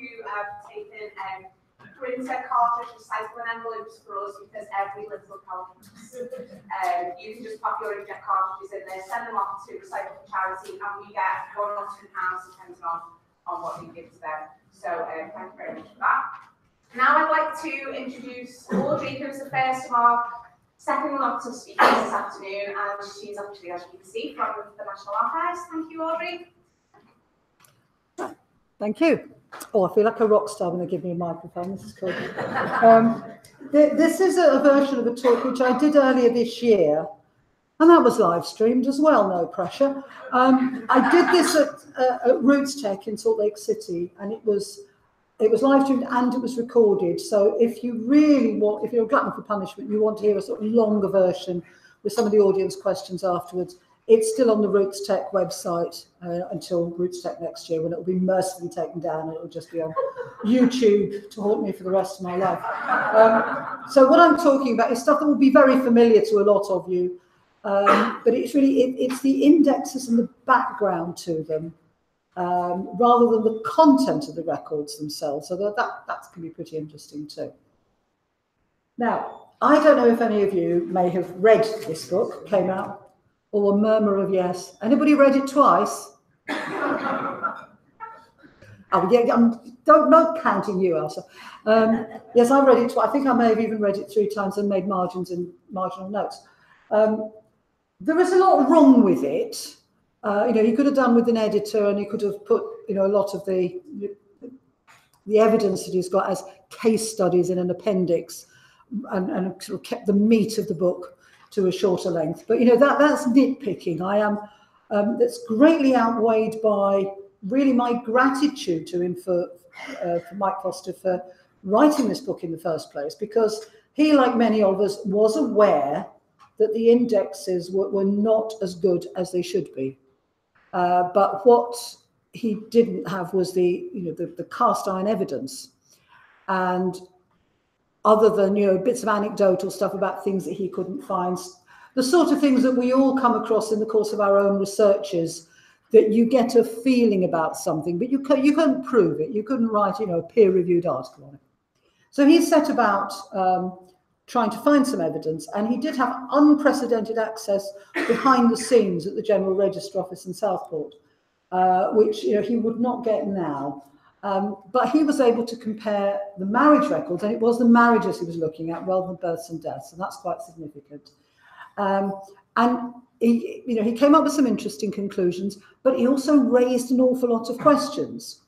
who have taken printer cartridge recycling envelopes for us because every little counts. You can just pop your inkjet cartridges in there, send them off to Recycle for Charity, and we get £1 or £2 depending on what you give to them. So thank you very much for that. Now I'd like to introduce Audrey, who's the first of our second lot of speakers this afternoon, and she's actually, as you can see, from the National Archives. Thank you, Audrey. Thank you. Oh, I feel like a rock star when they give me a microphone. This is cool. This is a version of a talk which I did earlier this year, and that was live streamed as well, no pressure. I did this at Roots Tech in Salt Lake City, and it was live streamed and it was recorded. So if you really want, if you're a glutton for punishment, you want to hear a sort of longer version with some of the audience questions afterwards, it's still on the Roots Tech website until Roots Tech next year, when it will be mercifully taken down and it will just be on YouTube to haunt me for the rest of my life. So what I'm talking about is stuff that will be very familiar to a lot of you, but it's really, it's the indexes and the background to them, rather than the content of the records themselves. So that can be pretty interesting too. Now, I don't know if any of you may have read this book, came out, or a murmur of yes. Anybody read it twice? Oh yeah, I'm not counting you, Elsa. Yes, I read it twice. I think I may have even read it 3 times and made margins and marginal notes. There is a lot wrong with it. You know, he could have done with an editor, and he could have put, you know, a lot of the evidence that he's got as case studies in an appendix, and sort of kept the meat of the book to a shorter length. But you know, that's nitpicking. That's greatly outweighed by really my gratitude to him for Mike Foster for writing this book in the first place, because he, like many of us, was aware that the indexes were not as good as they should be. But what he didn't have was the cast iron evidence, and other than, you know, bits of anecdotal stuff about things that he couldn't find, the sort of things that we all come across in the course of our own researches, that you get a feeling about something, but you couldn't prove it. You couldn't write, you know, a peer-reviewed article on it. So he set about trying to find some evidence, and he did have unprecedented access behind the scenes at the General Register Office in Southport, which, you know, he would not get now. But he was able to compare the marriage records, and it was the marriages he was looking at rather than births and deaths, and that's quite significant. And he came up with some interesting conclusions, but he also raised an awful lot of questions.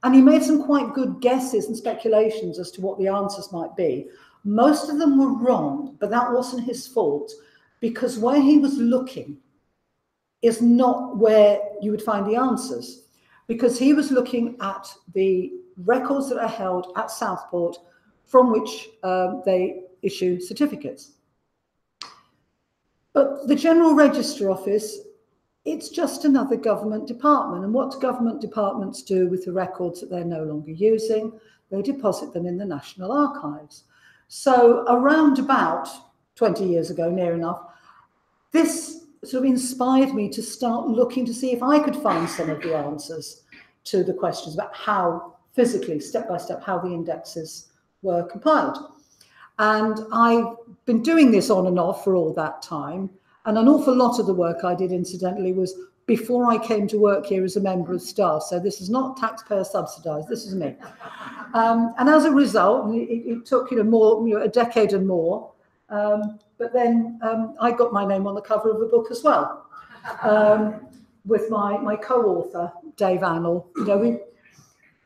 And he made some quite good guesses and speculations as to what the answers might be. Most of them were wrong, but that wasn't his fault, because where he was looking is not where you would find the answers. Because he was looking at the records that are held at Southport, from which they issue certificates. But the General Register Office, it's just another government department. And what do government departments do with the records that they're no longer using? They deposit them in the National Archives. So around about 20 years ago, near enough, this sort of inspired me to start looking to see if I could find some of the answers to the questions about how physically, step by step, how the indexes were compiled. And I've been doing this on and off for all that time. And an awful lot of the work I did, incidentally, was before I came to work here as a member of staff. So this is not taxpayer subsidised, this is me. And as a result, it took, you know, a decade and more. But then I got my name on the cover of the book as well, with my co-author, Dave Annell. You know,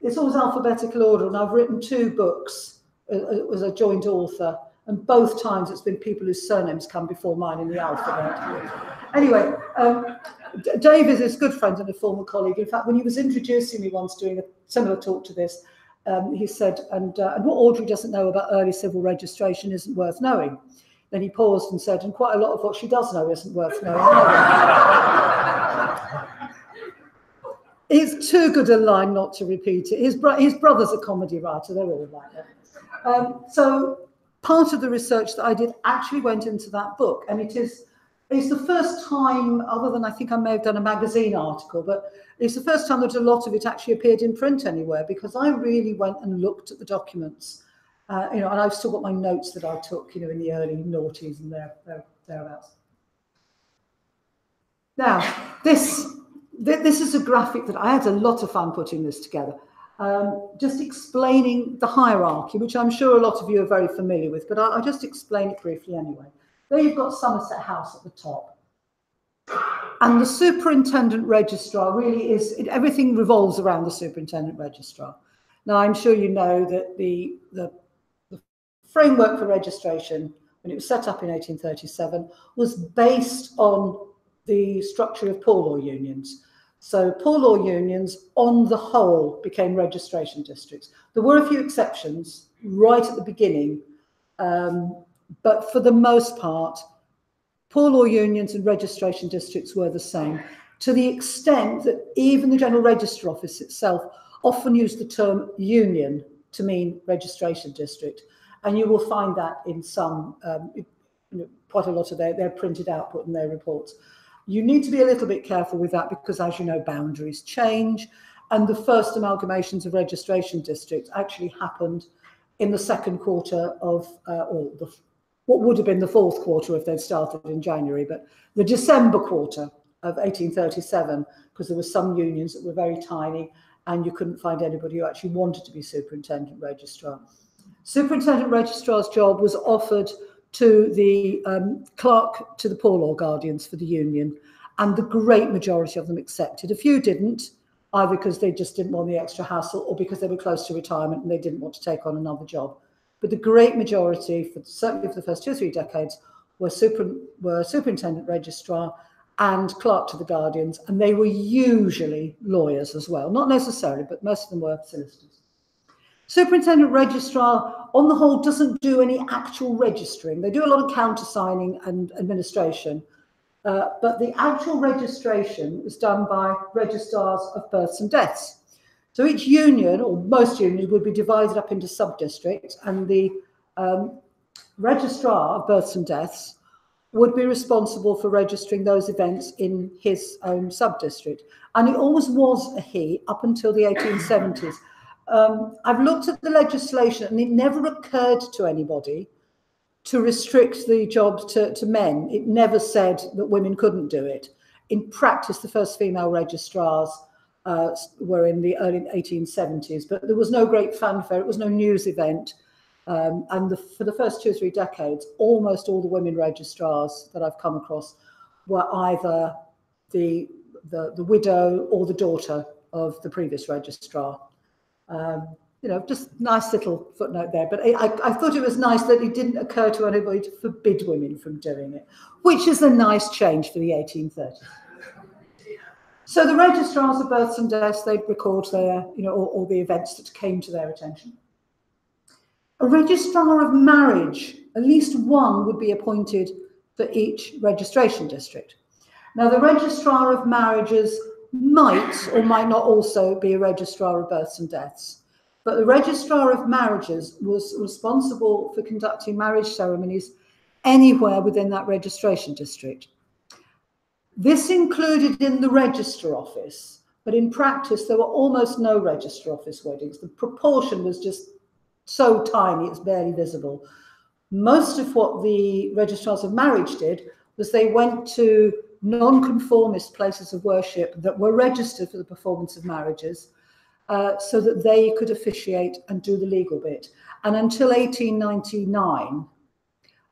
it's always alphabetical order, and I've written 2 books as a joint author, and both times it's been people whose surnames come before mine in the alphabet. Anyway, Dave is a good friend and a former colleague. In fact, when he was introducing me once doing a similar talk to this, he said, and what Audrey doesn't know about early civil registration isn't worth knowing. Then he paused and said, and quite a lot of what she does know isn't worth knowing. It's too good a line not to repeat it. His brother's a comedy writer, they're all like that. So part of the research that I did actually went into that book, and it's the first time, other than I think I may have done a magazine article, but It's the first time that a lot of it actually appeared in print anywhere, because I really went and looked at the documents, and I've still got my notes that I took, in the early noughties and thereabouts. Now, this is a graphic that I had a lot of fun putting this together, just explaining the hierarchy, which I'm sure a lot of you are very familiar with, but I'll just explain it briefly anyway. There you've got Somerset House at the top. And the superintendent registrar really everything revolves around the superintendent registrar. Now, I'm sure you know that the framework for registration, when it was set up in 1837, was based on the structure of poor law unions. So poor law unions, on the whole, became registration districts. There were a few exceptions right at the beginning, but for the most part, poor law unions and registration districts were the same, to the extent that even the General Register Office itself often used the term union to mean registration district. And you will find that in some, quite a lot of their printed output and their reports. You need to be a little bit careful with that because, as you know, boundaries change. And the first amalgamations of registration districts actually happened in the second quarter of, what would have been the fourth quarter if they'd started in January, but the December quarter of 1837, because there were some unions that were very tiny and you couldn't find anybody who actually wanted to be superintendent registrar. Superintendent registrar's job was offered to the clerk to the poor law guardians for the union, and the great majority of them accepted. A few didn't, either because they just didn't want the extra hassle or because they were close to retirement and they didn't want to take on another job. But the great majority, certainly for the first 2 or 3 decades, were superintendent registrar and clerk to the guardians, and they were usually lawyers as well. Not necessarily, but most of them were solicitors. Superintendent registrar, on the whole, doesn't do any actual registering. They do a lot of countersigning and administration, but the actual registration is done by registrars of births and deaths. So each union, or most unions, would be divided up into sub-districts, and the registrar of births and deaths would be responsible for registering those events in his own sub-district. And it always was a he up until the 1870s. I've looked at the legislation, and it never occurred to anybody to restrict the jobs to men. It never said that women couldn't do it. In practice, the first female registrars were in the early 1870s, but there was no great fanfare. It was no news event. And for the first 2 or 3 decades, almost all the women registrars that I've come across were either the widow or the daughter of the previous registrar. Just nice little footnote there. But I thought it was nice that it didn't occur to anybody to forbid women from doing it, which is a nice change for the 1830s. So the registrars of births and deaths, they'd record their, all the events that came to their attention. A registrar of marriage, at least one would be appointed for each registration district. Now, the registrar of marriages might or might not also be a registrar of births and deaths, but the registrar of marriages was responsible for conducting marriage ceremonies anywhere within that registration district. This included in the register office, but in practice there were almost no register office weddings. The proportion was just so tiny it's barely visible. Most of what the registrars of marriage did was they went to non-conformist places of worship that were registered for the performance of marriages, so that they could officiate and do the legal bit. And until 1899,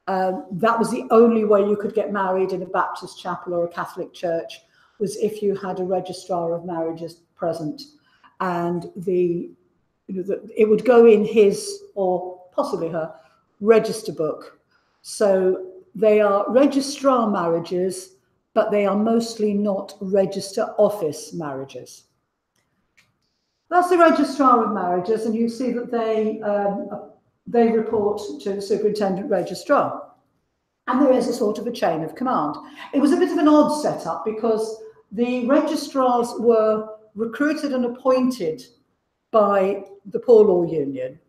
that was the only way you could get married in a Baptist chapel or a Catholic church, was if you had a registrar of marriages present, and it would go in his, or possibly her, register book. So they are registrar marriages, but they are mostly not register office marriages. That's the registrar of marriages, and you see that they report to the superintendent registrar. And there is a sort of a chain of command. It was a bit of an odd setup because the registrars were recruited and appointed by the poor law union.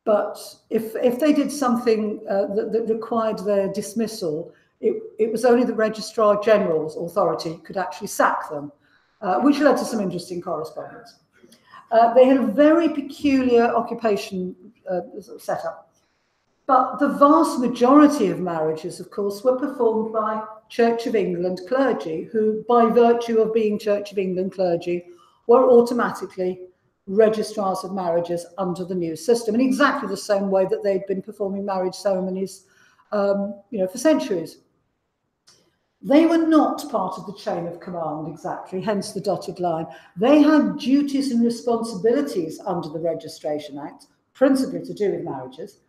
But if they did something that required their dismissal, it was only the registrar general's authority could actually sack them. which led to some interesting correspondence. They had a very peculiar occupation setup, but the vast majority of marriages, of course, were performed by Church of England clergy, who, by virtue of being Church of England clergy, were automatically registrars of marriages under the new system, in exactly the same way that they'd been performing marriage ceremonies, for centuries. They were not part of the chain of command exactly, hence the dotted line. They had duties and responsibilities under the Registration Act, principally to do with marriages,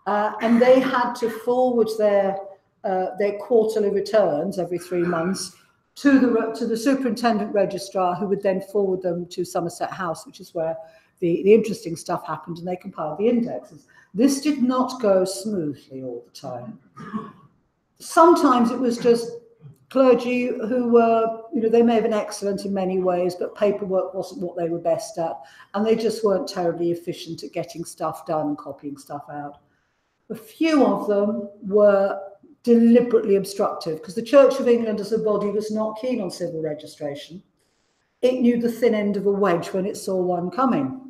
and they had to forward their quarterly returns every 3 months to the superintendent registrar, who would then forward them to Somerset House, which is where the interesting stuff happened, and they compiled the indexes. This did not go smoothly all the time. Sometimes it was just clergy who were, they may have been excellent in many ways, but paperwork wasn't what they were best at, and they just weren't terribly efficient at getting stuff done and copying stuff out. A few of them were deliberately obstructive, because the Church of England as a body was not keen on civil registration. It knew the thin end of a wedge when it saw one coming.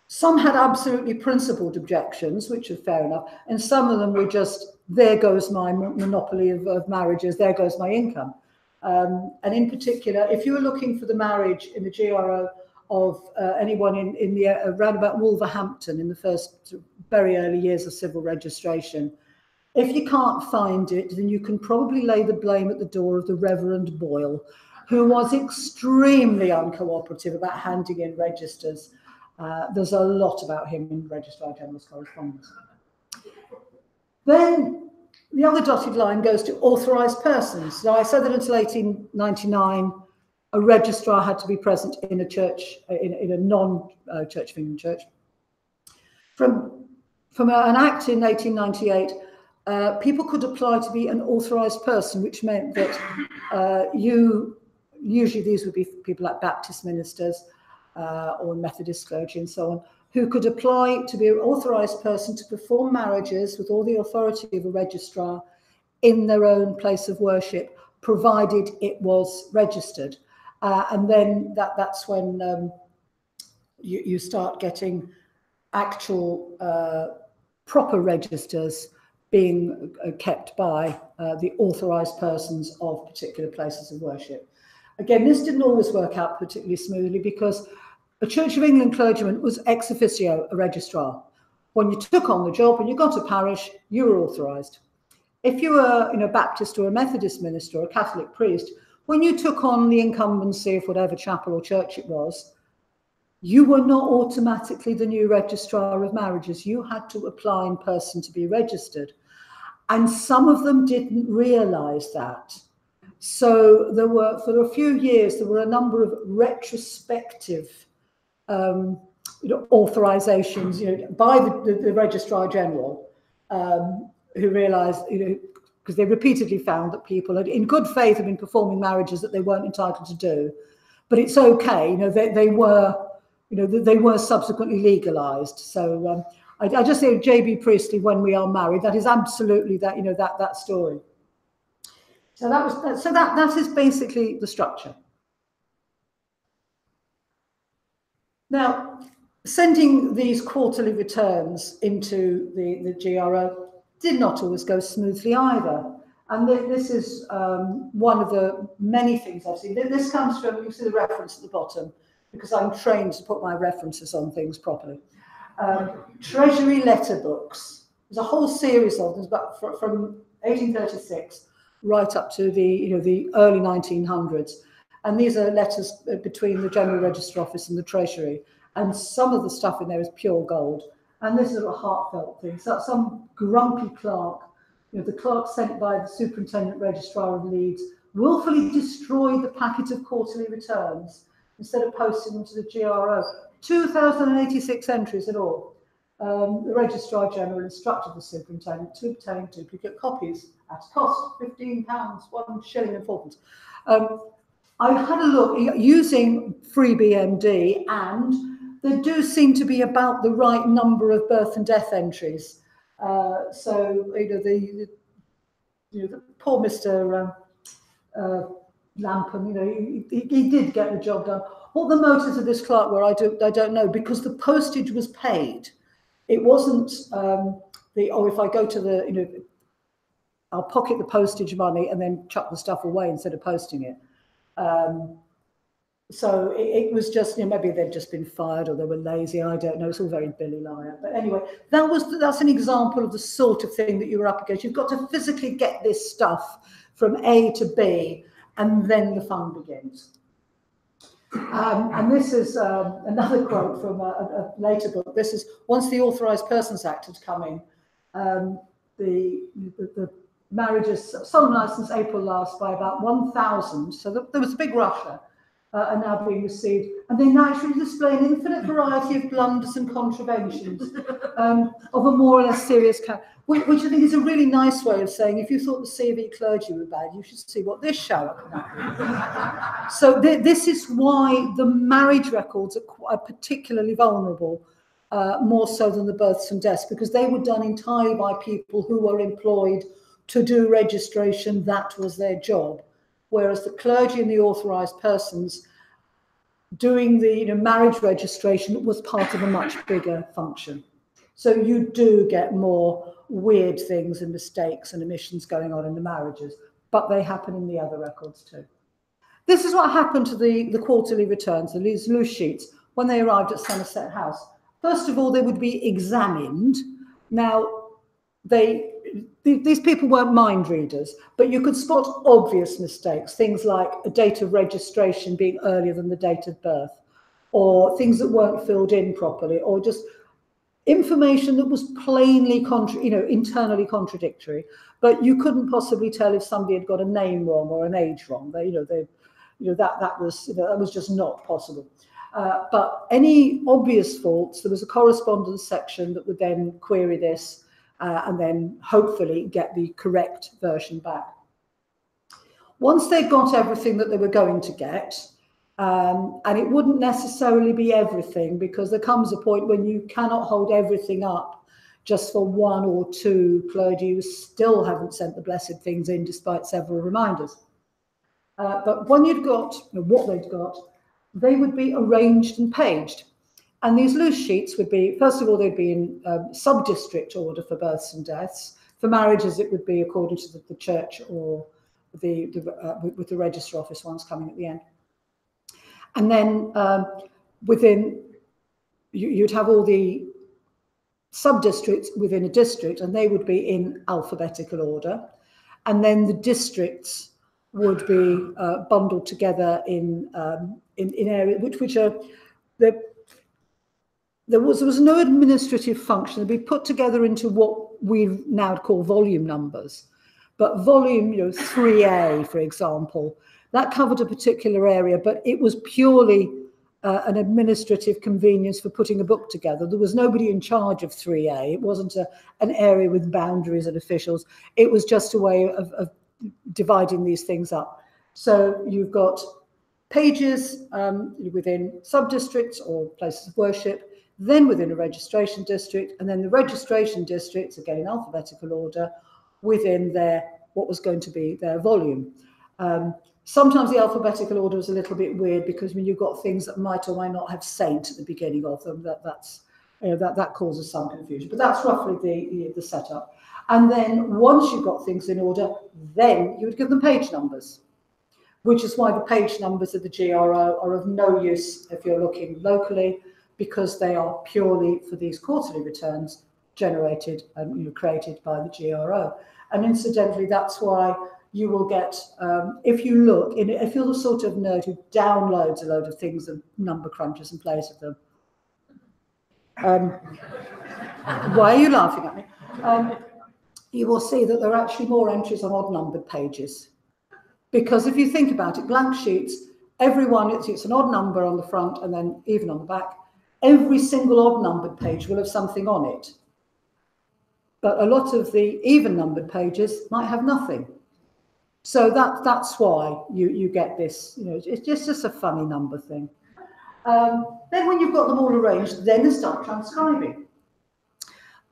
Some had absolutely principled objections, which are fair enough, and some of them were just, there goes my monopoly of marriages, there goes my income. And in particular, if you were looking for the marriage in the GRO of anyone in the around about Wolverhampton in the first very early years of civil registration, if you can't find it, then you can probably lay the blame at the door of the Reverend Boyle, who was extremely uncooperative about handing in registers. There's a lot about him in Registrar General's correspondence. Then the other dotted line goes to authorised persons. Now, I said that until 1899, a registrar had to be present in a church, in a non-Church of England church. From an act in 1898, people could apply to be an authorised person, which meant that usually these would be people like Baptist ministers or Methodist clergy and so on, who could apply to be an authorised person to perform marriages with all the authority of a registrar in their own place of worship, provided it was registered. And then that's when you start getting actual proper registers being kept by the authorised persons of particular places of worship. Again, this didn't always work out particularly smoothly, because a Church of England clergyman was ex officio a registrar. When you took on the job and you got a parish, you were authorised. If you were a Baptist or a Methodist minister or a Catholic priest, when you took on the incumbency of whatever chapel or church it was, you were not automatically the new registrar of marriages. You had to apply in person to be registered. And some of them didn't realise that. So there were, for a few years, there were a number of retrospective authorisations, by the Registrar General, who realised, because they repeatedly found that people had, in good faith, had been performing marriages that they weren't entitled to do, but it's okay. They were subsequently legalised. So I just say J.B. Priestley, When We Are Married, that is absolutely that story. So that is basically the structure. Now, sending these quarterly returns into the GRO did not always go smoothly either. And this is one of the many things I've seen. This comes from, you see the reference at the bottom, because I'm trained to put my references on things properly. Treasury letter books. There's a whole series of them, but from 1836 right up to the early 1900s. And these are letters between the General Register Office and the Treasury. And some of the stuff in there is pure gold. And this is a heartfelt thing. So some grumpy clerk, the clerk sent by the Superintendent Registrar of Leeds, willfully destroyed the packet of quarterly returns instead of posting them to the GRO. 2,086 entries in all. The Registrar General instructed the Superintendent to obtain duplicate copies at a cost, £15, 1 shilling and 4pence. I've had a look using FreeBMD, and there do seem to be about the right number of birth and death entries. So the poor Mr. Lampum, you know, he did get the job done. What the motives of this clerk were, I don't know, because the postage was paid. It wasn't if I go to the, you know, I'll pocket the postage money and then chuck the stuff away instead of posting it. So it was just, you know, maybe they'd just been fired or they were lazy. I don't know. It's all very Billy Liar. But anyway, that's an example of the sort of thing that you were up against. You've got to physically get this stuff from A to B, and then the fun begins. And this is another quote from a later book. This is, once the Authorised Persons Act had come in, the marriages solemnised since April last by about 1,000. So there was a big rush there. Are now being received, and they naturally display an infinite variety of blunders and contraventions of a more or less serious kind, which I think is a really nice way of saying, if you thought the CV clergy were bad, you should see what this show up. So this is why the marriage records are particularly vulnerable, more so than the births and deaths, because they were done entirely by people who were employed to do registration. That was their job. Whereas the clergy and the authorised persons doing the, you know, marriage registration was part of a much bigger function. So you do get more weird things and mistakes and omissions going on in the marriages, but they happen in the other records too. This is what happened to the quarterly returns, these loose sheets, when they arrived at Somerset House. First of all, they would be examined. Now, these people weren't mind readers, but you could spot obvious mistakes, things like a date of registration being earlier than the date of birth, or things that weren't filled in properly, or just information that was plainly internally contradictory, but you couldn't possibly tell if somebody had got a name wrong or an age wrong. That was just not possible. But any obvious faults, there was a correspondence section that would then query this, and then hopefully get the correct version back. Once they got everything that they were going to get, and it wouldn't necessarily be everything, because there comes a point when you cannot hold everything up just for one or two clergy who still haven't sent the blessed things in despite several reminders. But when you'd got what they'd got, they would be arranged and paged. And these loose sheets would be, first of all, they'd be in sub-district order for births and deaths. For marriages, it would be according to the church or with the register office ones coming at the end. And then you'd have all the sub-districts within a district, and they would be in alphabetical order. And then the districts would be bundled together in areas which are there was no administrative function. They'd be put together into what we now call volume numbers. But volume, 3A, for example, that covered a particular area, but it was purely an administrative convenience for putting a book together. There was nobody in charge of 3A. It wasn't an area with boundaries and officials. It was just a way of dividing these things up. So you've got pages within sub-districts or places of worship, then within a registration district, and then the registration districts, again in alphabetical order, within what was going to be their volume. Sometimes the alphabetical order was a little bit weird, because when you've got things that might or might not have saint at the beginning of them, that causes some confusion. But that's roughly the setup. And then once you've got things in order, then you would give them page numbers, which is why the page numbers of the GRO are of no use if you're looking locally, because they are purely for these quarterly returns generated and created by the GRO. And incidentally, that's why you will get, if you look, if you're the sort of nerd who downloads a load of things and number crunches and plays with them. Why are you laughing at me? You will see that there are actually more entries on odd numbered pages. Because if you think about it, blank sheets, it's an odd number on the front and then even on the back. Every single odd numbered page will have something on it. But a lot of the even numbered pages might have nothing. So that's why you get this, it's just a funny number thing. Then when you've got them all arranged, then they start transcribing.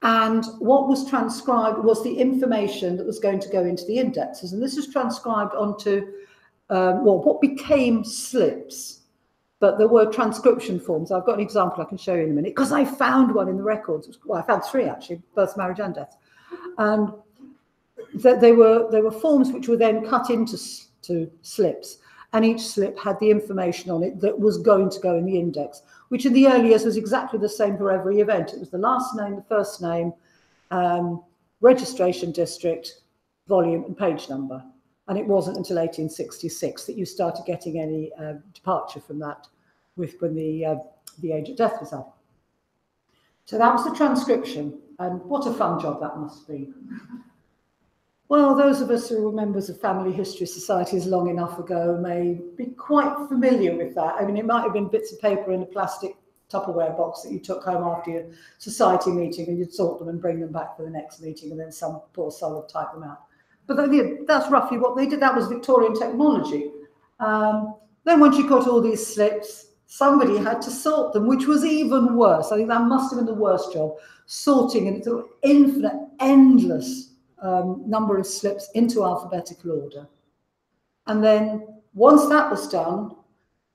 And what was transcribed was the information that was going to go into the indexes. And this is transcribed onto what became slips, but there were transcription forms. I've got an example I can show you in a minute, because I found one in the records. Well, I found 3 actually, birth, marriage and death. And they were forms which were then cut into slips, and each slip had the information on it that was going to go in the index, which in the early years was exactly the same for every event. It was the last name, the first name, registration district, volume and page number. And it wasn't until 1866 that you started getting any departure from that when the age of death was up. So that was the transcription, and what a fun job that must be. Well, those of us who were members of family history societies long enough ago may be quite familiar with that. I mean, it might have been bits of paper in a plastic Tupperware box that you took home after your society meeting, and you'd sort them and bring them back for the next meeting, and then some poor soul would type them out. But that's roughly what they did. That was Victorian technology. Then once you got all these slips, somebody had to sort them, which was even worse. I think that must have been the worst job, sorting an infinite, endless number of slips into alphabetical order. And then once that was done,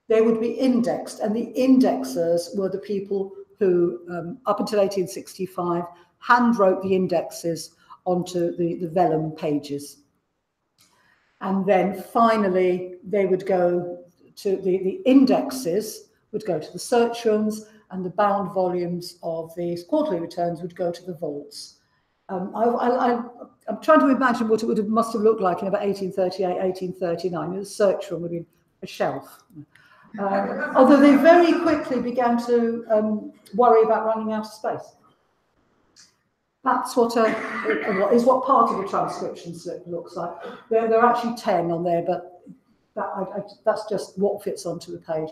they would be indexed, and the indexers were the people who, up until 1865, hand wrote the indexes onto the vellum pages. And then finally, they would go to the indexes would go to the search rooms, and the bound volumes of these quarterly returns would go to the vaults. I'm trying to imagine what it must have looked like in about 1838, 1839. The search room would be a shelf. Although they very quickly began to worry about running out of space. That's what part of a transcription slip looks like. There are actually 10 on there, but that's just what fits onto the page.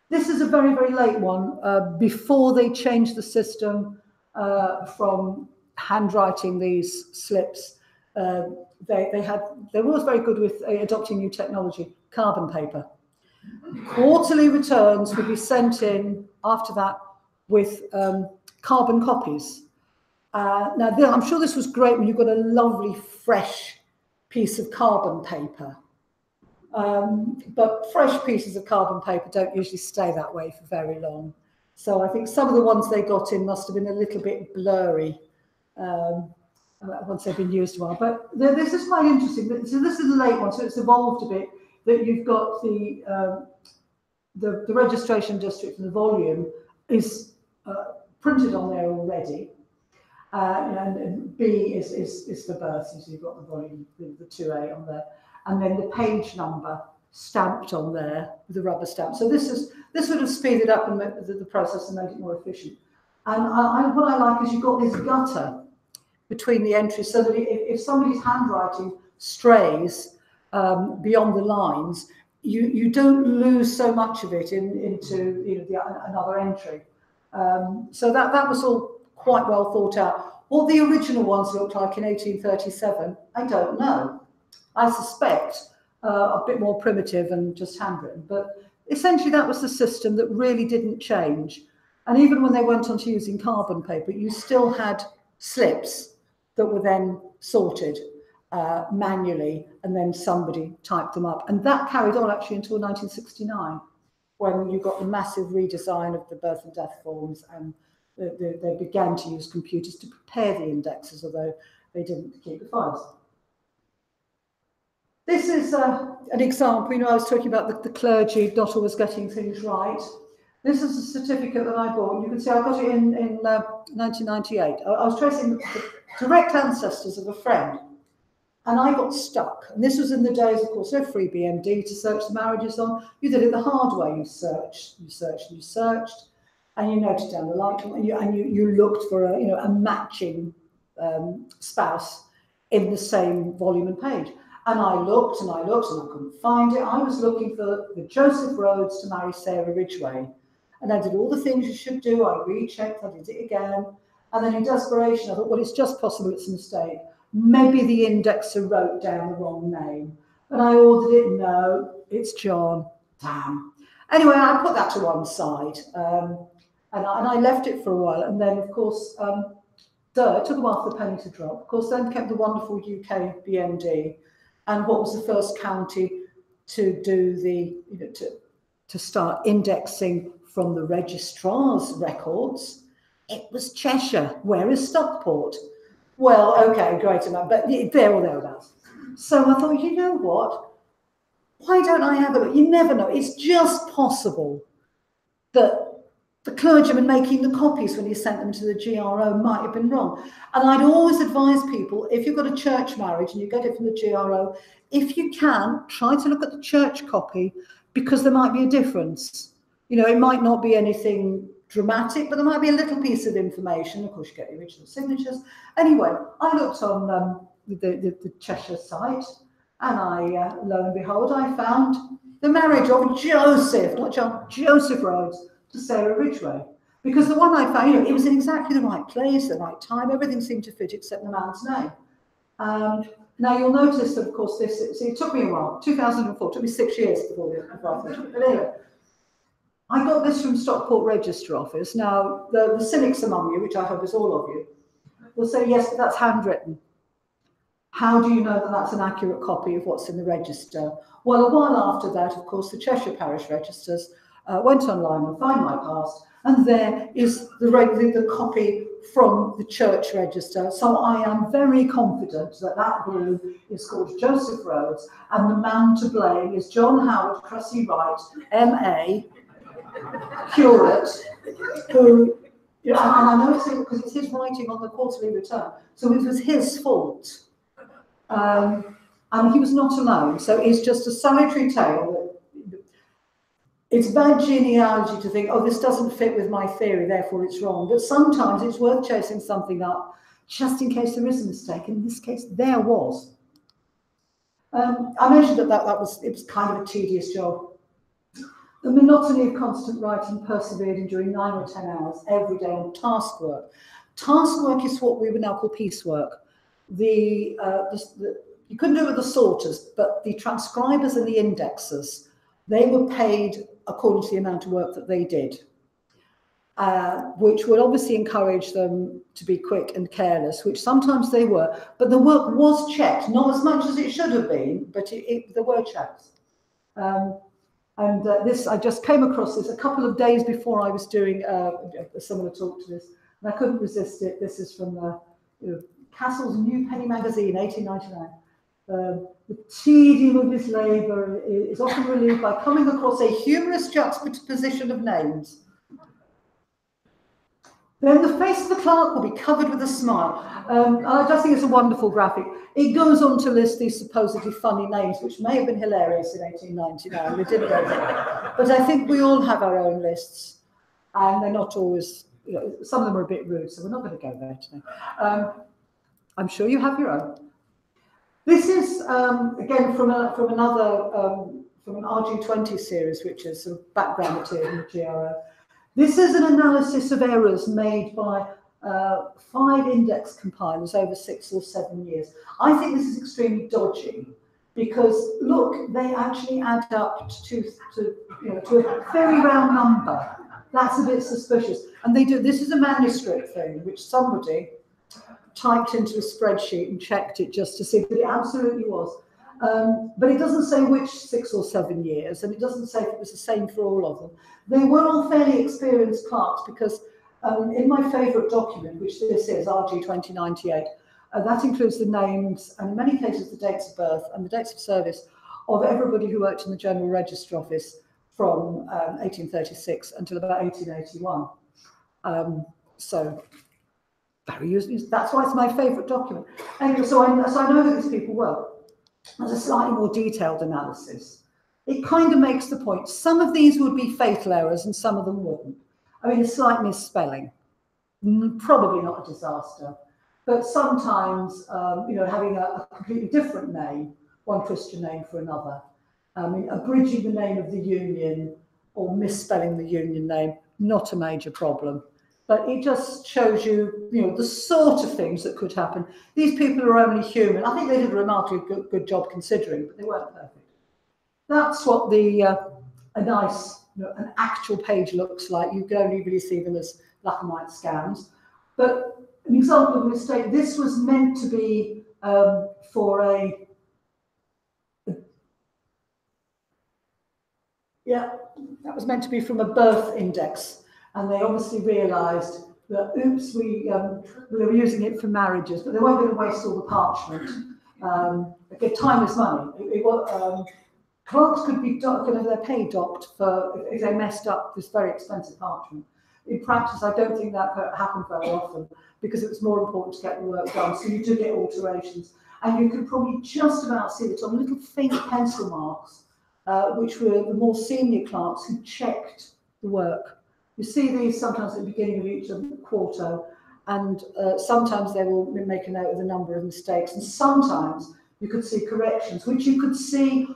This is a very, very late one. Before they changed the system from handwriting these slips, they were always very good with adopting new technology, carbon paper. Quarterly returns would be sent in after that with carbon copies. Now, I'm sure this was great when you've got a lovely, fresh piece of carbon paper. But fresh pieces of carbon paper don't usually stay that way for very long. So I think some of the ones they got in must have been a little bit blurry once they've been used a while. But this is quite interesting. So this is a late one, so it's evolved a bit, that you've got the registration district and the volume is printed on there already. And B is for birth, so you've got the volume, the 2A on there, and then the page number stamped on there with a rubber stamp. So this would have speeded up the process and made it more efficient. And what I like is you've got this gutter between the entries, so that if somebody's handwriting strays beyond the lines, you don't lose so much of it into another entry. So that was all quite well thought out. What the original ones looked like in 1837, I don't know. I suspect a bit more primitive and just handwritten, but essentially that was the system that really didn't change. And even when they went on to using carbon paper, you still had slips that were then sorted manually, and then somebody typed them up. And that carried on actually until 1969, when you got the massive redesign of the birth and death forms, and they began to use computers to prepare the indexes, although they didn't keep the files. This is an example. I was talking about the clergy not always getting things right. This is a certificate that I bought. You can see I got it in 1998. I was tracing the direct ancestors of a friend, and I got stuck. And this was in the days, of course, of FreeBMD to search the marriages on. You did it the hard way. You searched, and you noted down the likelihood, and you looked for a matching spouse in the same volume and page. And I looked and I couldn't find it. I was looking for the Joseph Rhodes to marry Sarah Ridgway. And I did all the things you should do. I rechecked, I did it again. And then in desperation, I thought, well, it's just possible it's a mistake. Maybe the indexer wrote down the wrong name. And I ordered it, no, it's John. Damn. Anyway, I put that to one side. And I left it for a while. And then, of course, it took a while for the penny to drop. Of course, then came the wonderful UK BMD. And what was the first county to do the, to start indexing from the registrar's records, it was Cheshire. Where is Stockport? Well, okay, great amount, but there or thereabouts. So I thought, you know what? Why don't I have a look? You never know. It's just possible that the clergyman making the copies when he sent them to the GRO might have been wrong. And I'd always advise people, if you've got a church marriage and you get it from the GRO, if you can, try to look at the church copy, because there might be a difference. It might not be anything dramatic, but there might be a little piece of information. Of course, you get the original signatures. Anyway, I looked on the Cheshire site, and lo and behold, I found the marriage of Joseph, not John, Joseph Rhodes, to Sarah Ridgway. Because the one I found, it was in exactly the right place, the right time, everything seemed to fit except the man's name. Now you'll notice that, of course, it took me a while, 2004, took me 6 years before I finished it. But anyway, I got this from Stockport Register Office. Now, the cynics among you, which I hope is all of you, will say, yes, but that's handwritten. How do you know that that's an accurate copy of what's in the register? Well, a while after that, of course, the Cheshire Parish Registers went online and found my past, and there is the copy from the church register. So I am very confident that that groom is called Joseph Rhodes, and the man to blame is John Howard Cressy Wright, MA, curate, who, and I know it's because it's his writing on the quarterly return, so it was his fault. And he was not alone, so it's just a solitary tale. It's bad genealogy to think, oh, this doesn't fit with my theory, therefore it's wrong. But sometimes it's worth chasing something up, just in case there is a mistake. In this case, there was. I mentioned that it was kind of a tedious job. The monotony of constant writing persevered enduring 9 or 10 hours every day on task work. Task work is what we would now call piecework. You couldn't do it with the sorters, but the transcribers and the indexers, they were paid according to the amount of work that they did, which would obviously encourage them to be quick and careless, which sometimes they were, but the work was checked, not as much as it should have been, but there were checks. I just came across this a couple of days before I was doing a similar talk to this, and I couldn't resist it. This is from Castle's New Penny Magazine, 1899. The tedium of his labour is often relieved by coming across a humorous juxtaposition of names. Then the face of the clerk will be covered with a smile. I just think it's a wonderful graphic. It goes on to list these supposedly funny names, which may have been hilarious in 1899. We didn't go there. But I think we all have our own lists, and they're not always, some of them are a bit rude, so we're not going to go there today. I'm sure you have your own. This is, again, from an RG20 series, which is sort of background material in the GRO. This is an analysis of errors made by 5 index compilers over 6 or 7 years. I think this is extremely dodgy because, look, they actually add up to a very round number. That's a bit suspicious. And they do, this is a manuscript thing, which somebody typed into a spreadsheet and checked it just to see, but it absolutely was. But it doesn't say which 6 or 7 years, and it doesn't say if it was the same for all of them. They were all fairly experienced clerks because in my favourite document, which this is, RG 2098, that includes the names and in many cases the dates of birth and the dates of service of everybody who worked in the General Register Office from 1836 until about 1881. So very useful. That's why it's my favourite document. Anyway, so I know who these people were. There's a slightly more detailed analysis. It kind of makes the point. Some of these would be fatal errors and some of them wouldn't. I mean, a slight misspelling, probably not a disaster. But sometimes, having a completely different name, one Christian name for another. I mean, abridging the name of the union or misspelling the union name, not a major problem. But it just shows you, the sort of things that could happen. These people are only human. I think they did a remarkably good job considering, but they weren't perfect. That's what a nice, an actual page looks like. You can only really see them as black and white scans. But an example of a mistake, this was meant to be for Yeah, that was meant to be from a birth index, and they obviously realised that, oops, we were using it for marriages, but they weren't going to waste all the parchment. Again, time is money. Clerks could have their pay docked if they messed up this very expensive parchment. In practice, I don't think that happened very often, because it was more important to get the work done. So you do get alterations, and you can probably just about see it on little faint pencil marks, which were the more senior clerks who checked the work. You see these sometimes at the beginning of each quarto, and sometimes they will make a note of the number of mistakes, and sometimes you could see corrections, which you could see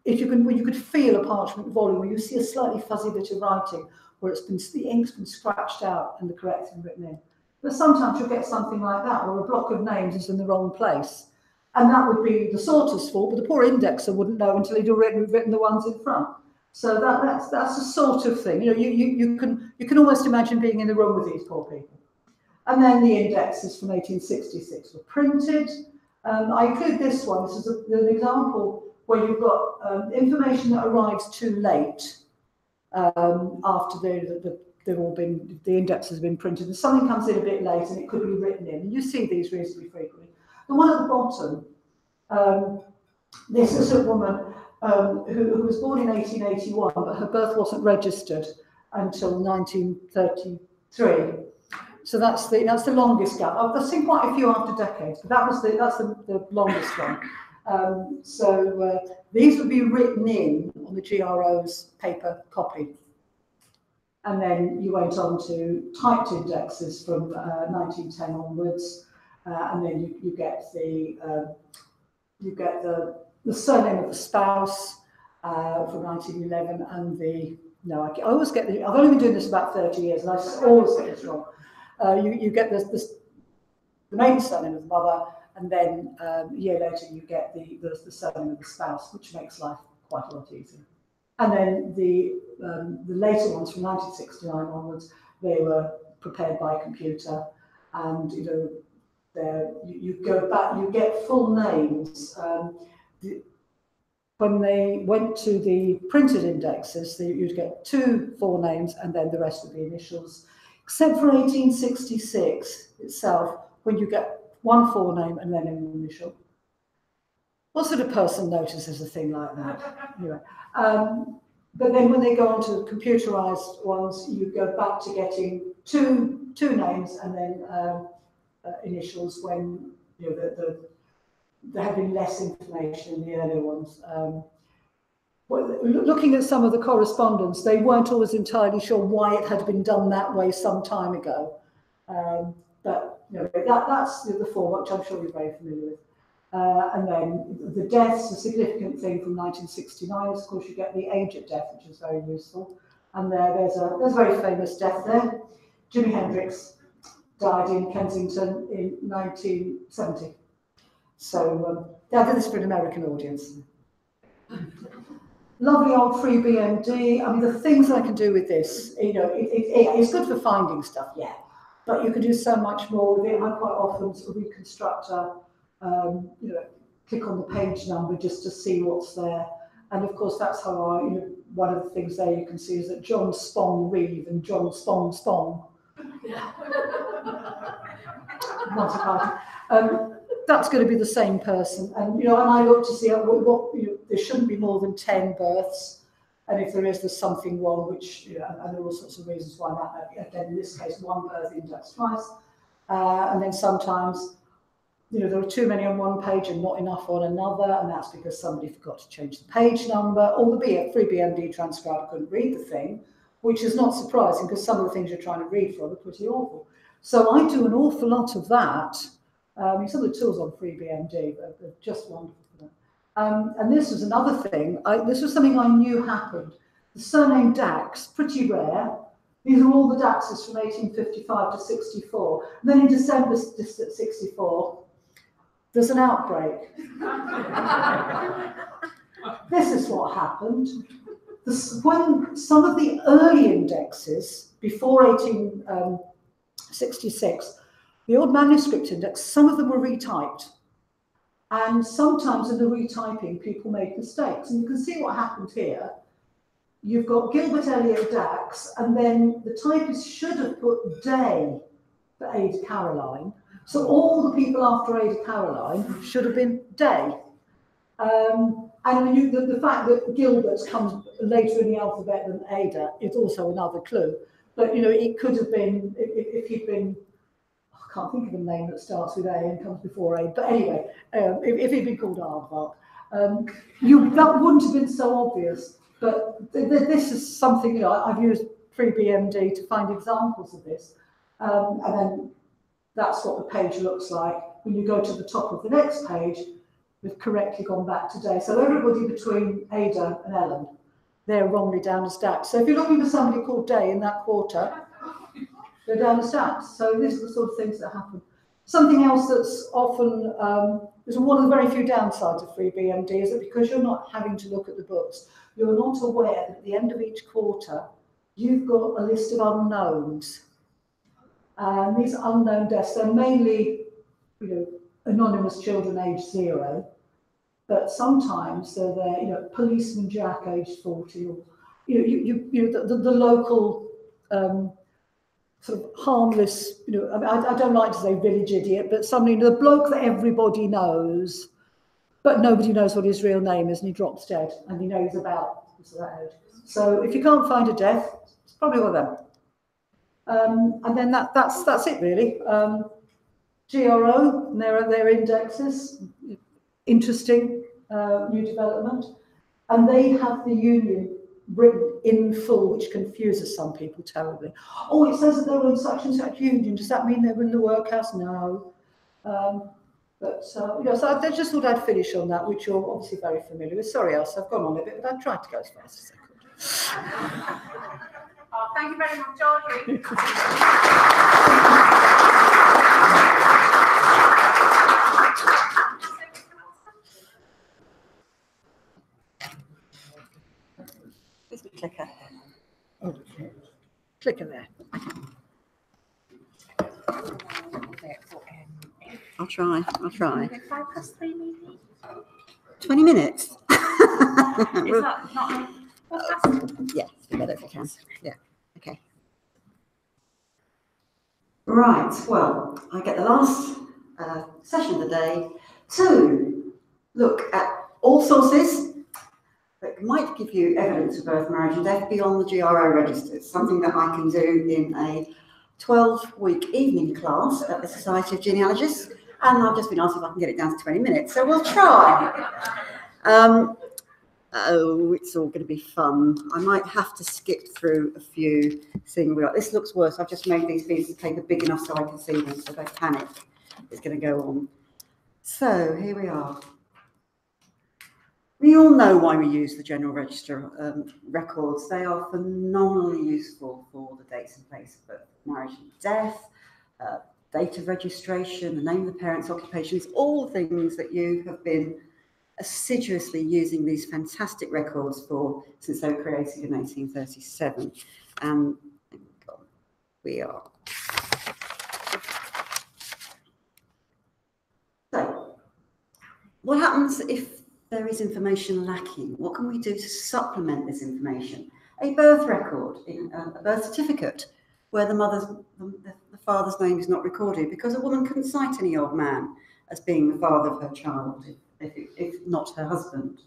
when you could feel a parchment volume, where you see a slightly fuzzy bit of writing, where the ink's been scratched out and the correct thing written in. But sometimes you'll get something like that, where a block of names is in the wrong place. And that would be the sorter's fault, but the poor indexer wouldn't know until he'd already written the ones in front. So that's the sort of thing. You know, you can almost imagine being in the room with these poor people. And then the indexes from 1866 were printed. I include this one. This is an example where you've got information that arrives too late after they've all been, the index has been printed, and something comes in a bit late and it could be written in. And you see these reasonably frequently. The one at the bottom, this is a woman who was born in 1881, but her birth wasn't registered until 1933. So that's the longest gap. I've seen quite a few after decades, but that's the longest one. These would be written in on the GRO's paper copy. And then you went on to typed indexes from 1910 onwards, and then you get the surname of the spouse from 1911, and I always get I've only been doing this about 30 years, and I always get this wrong. You get the maiden surname of the mother, and then a year later you get the surname of the spouse, which makes life quite a lot easier. And then the later ones from 1969 onwards, they were prepared by computer, and you go back, you get full names. When they went to the printed indexes, you'd get 2 full names, and then the rest of the initials, except for 1866 itself, when you get 1 full name and then an initial. What sort of person notices a thing like that? Anyway, but then when they go on to computerized ones, you go back to getting two names and then initials when there have been less information in the earlier ones. Looking at some of the correspondence, they weren't always entirely sure why it had been done that way some time ago. But that's the form, which I'm sure you're very familiar with. And then the deaths, a significant thing from 1969 is, of course, you get the age at death, which is very useful. And there's a very famous death there. Jimi Hendrix died in Kensington in 1970. So I did this for an American audience. Lovely old FreeBMD. I mean, the things I can do with this, it's good for finding stuff, yeah. But you can do so much more with it. I quite often sort of reconstruct click on the page number just to see what's there. And of course, that's how one of the things there you can see is that John Spong Reeve and John Spong Spong. Not a party. That's going to be the same person. And and I look to see there shouldn't be more than 10 births. And if there is, there's something wrong, which, and there are all sorts of reasons why that, again, in this case, 1 birth indexed twice. And then sometimes, there are too many on one page and not enough on another, and that's because somebody forgot to change the page number, or the FreeBMD transcriber couldn't read the thing, which is not surprising because some of the things you're trying to read from are pretty awful. So I do an awful lot of that. Some of the tools on FreeBMD are just wonderful for that. And this was another thing. This was something I knew happened. The surname Dax, pretty rare. These are all the Daxes from 1855 to 64. And then in December 64, there's an outbreak. This is what happened. When some of the early indexes, before 1866, the old manuscript index, some of them were retyped. And sometimes in the retyping, people made mistakes. And you can see what happened here. you've got Gilbert Elliot Dax, and then the typist should have put Day for Ada Caroline. So all the people after Ada Caroline should have been Day. And the fact that Gilbert comes later in the alphabet than Ada is also another clue. But, you know, it could have been, if he'd been, I can't think of a name that starts with A and comes before A. But anyway, if he'd been called Aardvark, that wouldn't have been so obvious. But this is something, you know, I've used FreeBMD to find examples of this. And then that's what the page looks like. When you go to the top of the next page, we've correctly gone back today. So everybody between Ada and Ellen, they're wrongly down as Dax. So if you're looking for somebody called Day in that quarter, they're down as Dax. So these are the sort of things that happen. Something else that's often, is one of the very few downsides of FreeBMD is that because you're not having to look at the books, you're not aware that at the end of each quarter, you've got a list of unknowns. And these unknown deaths, they're mainly, you know, anonymous children aged 0, but sometimes they're there, you know, policeman Jack aged 40, or you know, the local sort of harmless, you know, I don't like to say village idiot, but somebody, the bloke that everybody knows, but nobody knows what his real name is, and he drops dead, and he knows about that age. So if you can't find a death, it's probably one of them. And then that's it really. GRO, and their indexes, interesting new development, and they have the union written in full, which confuses some people terribly. Oh, it says that they were in such and such union. Does that mean they were in the workhouse? No. You know, so I just thought I'd finish on that, which you're obviously very familiar with. Sorry, Elsa, I've gone on a bit, but I tried to go as fast as I could. Oh, thank you very much, Georgie. Where's the clicker? Oh, clicker there. I'll try. 3:05, maybe? 20 minutes. Is that not podcast? Yeah, better if I can. Yeah, okay. Right, well, I get the last session of the day to look at all sources that might give you evidence of birth, marriage and death beyond the GRO registers, something that I can do in a 12-week evening class at the Society of Genealogists, and I've just been asked if I can get it down to 20 minutes, so we'll try. Oh, it's all going to be fun. I might have to skip through a few things. This looks worse. I've just made these pieces of paper big enough so I can see them, so don't panic. It's going to go on. So here we are. We all know why we use the General Register records. They are phenomenally useful for the dates and place of birth, marriage and death, date of registration, the name of the parents' occupations, all the things that you have been assiduously using these fantastic records for since they were created in 1837. And we are. So, what happens if there is information lacking? What can we do to supplement this information? A birth record, a birth certificate, where the father's name is not recorded because a woman couldn't cite any old man as being the father of her child, if not her husband.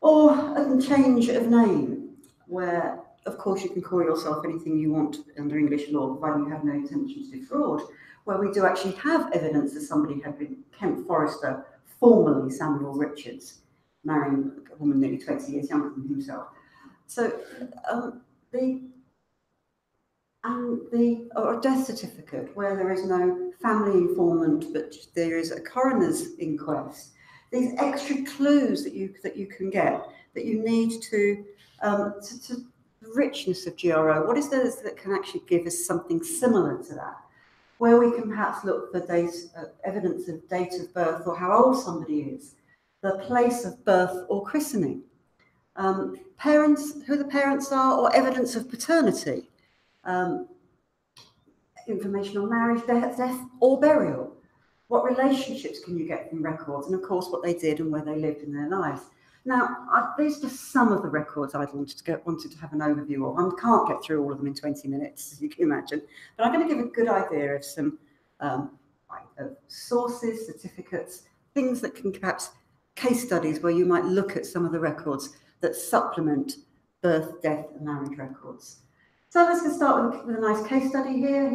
Or a change of name, where, of course, you can call yourself anything you want under English law, providing you have no intention to defraud, where we do actually have evidence that somebody had been Kemp Forrester, formerly Samuel Richards, marrying a woman nearly 20 years younger than himself. So or a death certificate where there is no family informant, but there is a coroner's inquest. These extra clues that you can get, that you need to the richness of GRO. What is there that can actually give us something similar to that, where we can perhaps look for evidence of date of birth or how old somebody is, the place of birth or christening, parents, who the parents are, or evidence of paternity. Information on marriage, death or burial. What relationships can you get from records? And of course, what they did and where they lived in their lives. Now, these are just some of the records I wanted to have an overview of. I can't get through all of them in 20 minutes, as you can imagine, but I'm going to give a good idea of some sources, certificates, things that can perhaps, case studies where you might look at some of the records that supplement birth, death, and marriage records. So let's get started with a nice case study here.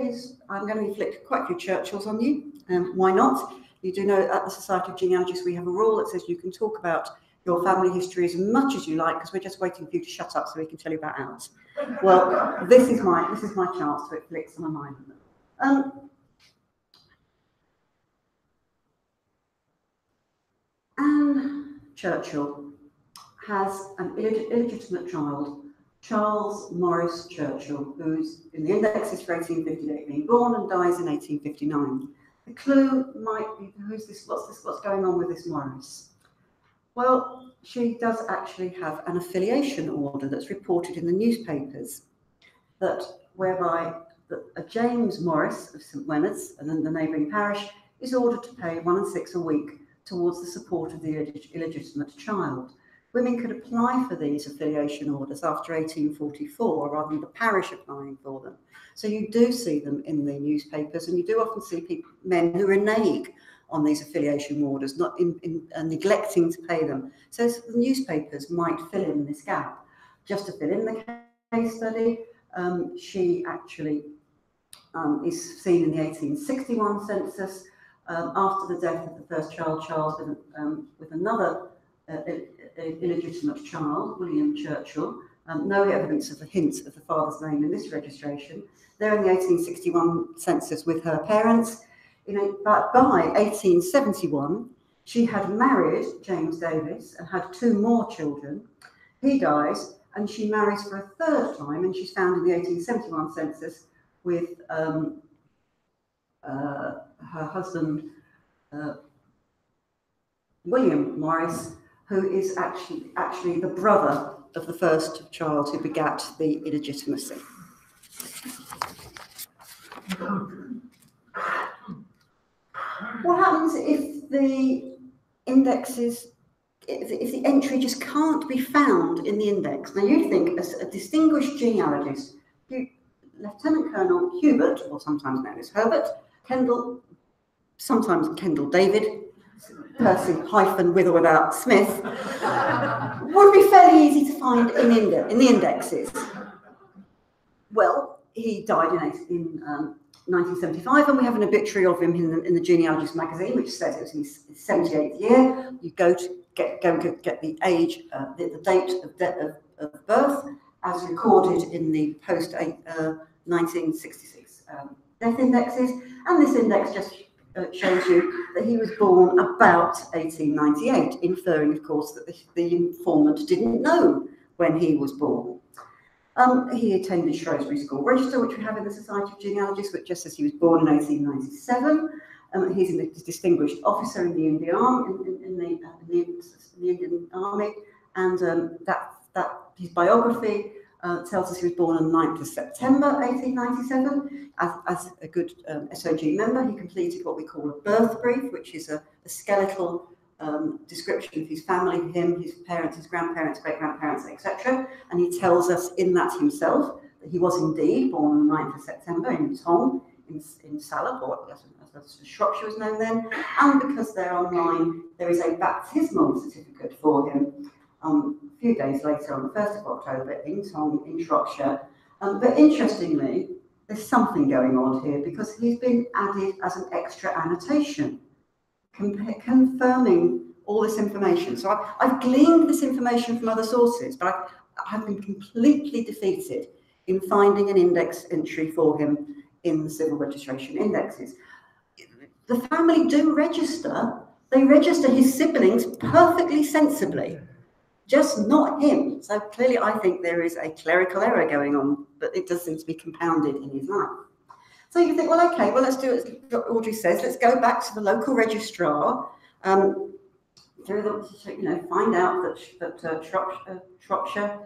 I'm going to inflict quite a few Churchills on you. Why not? You do know at the Society of Genealogists we have a rule that says you can talk about your family history as much as you like, because we're just waiting for you to shut up so we can tell you about ours. Well, this is my chance to inflict some of mine. Anne Churchill has an illegitimate child, Charles Morris Churchill, who's in the indexes for 1858 being born and dies in 1859. The clue might be, who's this? What's going on with this Morris? Well, she does actually have an affiliation order that's reported in the newspapers, whereby a James Morris of St Leonard's and then the neighbouring parish is ordered to pay 1 6 a week towards the support of the illegitimate child. Women could apply for these affiliation orders after 1844, rather than the parish applying for them. So you do see them in the newspapers, and you do often see men who renege on these affiliation orders, not neglecting to pay them. So the newspapers might fill in this gap. Just to fill in the case study, she actually is seen in the 1861 census after the death of the first child, Charles, with another illegitimate child, William Churchill. No evidence of a hint of the father's name in this registration. They're in the 1861 census with her parents. But by 1871, she had married James Davis and had 2 more children. He dies, and she marries for a 3rd time, and she's found in the 1871 census with her husband, William Morris, who is actually the brother of the first child who begat the illegitimacy. What happens if the indexes, if the entry just can't be found in the index? Now you think as a distinguished genealogist, Lieutenant Colonel Hubert, or sometimes known as Herbert, Kendall, sometimes Kendall David, Percy hyphen with or without Smith, would be fairly easy to find in the indexes. Well, he died in 1975, and we have an obituary of him in the Genealogist magazine, which says it was in his 78th year. You go to get the age, the date of birth, as recorded in the post 1966 death indexes, and this index just shows you that he was born about 1898, inferring, of course, that the informant didn't know when he was born. He attended Shrewsbury School Register, which we have in the Society of Genealogists, which just says he was born in 1897. He's a distinguished officer in the Indian Army, and that his biography tells us he was born on 9th of September 1897. As a good SOG member, he completed what we call a birth brief, which is a skeletal description of his family, him, his parents, his grandparents, great-grandparents, etc. And he tells us in that himself that he was indeed born on 9th of September in Tong, in Salop, or as Shropshire was known then. And because they're online, there is a baptismal certificate for him a few days later on the 1st of October in Tong, in Shropshire. But interestingly, there's something going on here, because he's been added as an extra annotation, confirming all this information. So I've gleaned this information from other sources, but I've been completely defeated in finding an index entry for him in the civil registration indexes. The family do register. They register his siblings perfectly sensibly, just not him. So clearly I think there is a clerical error going on, but it does seem to be compounded in his life. So you think, well, okay, well, let's do as Audrey says. Let's go back to the local registrar, find out that Shropshire,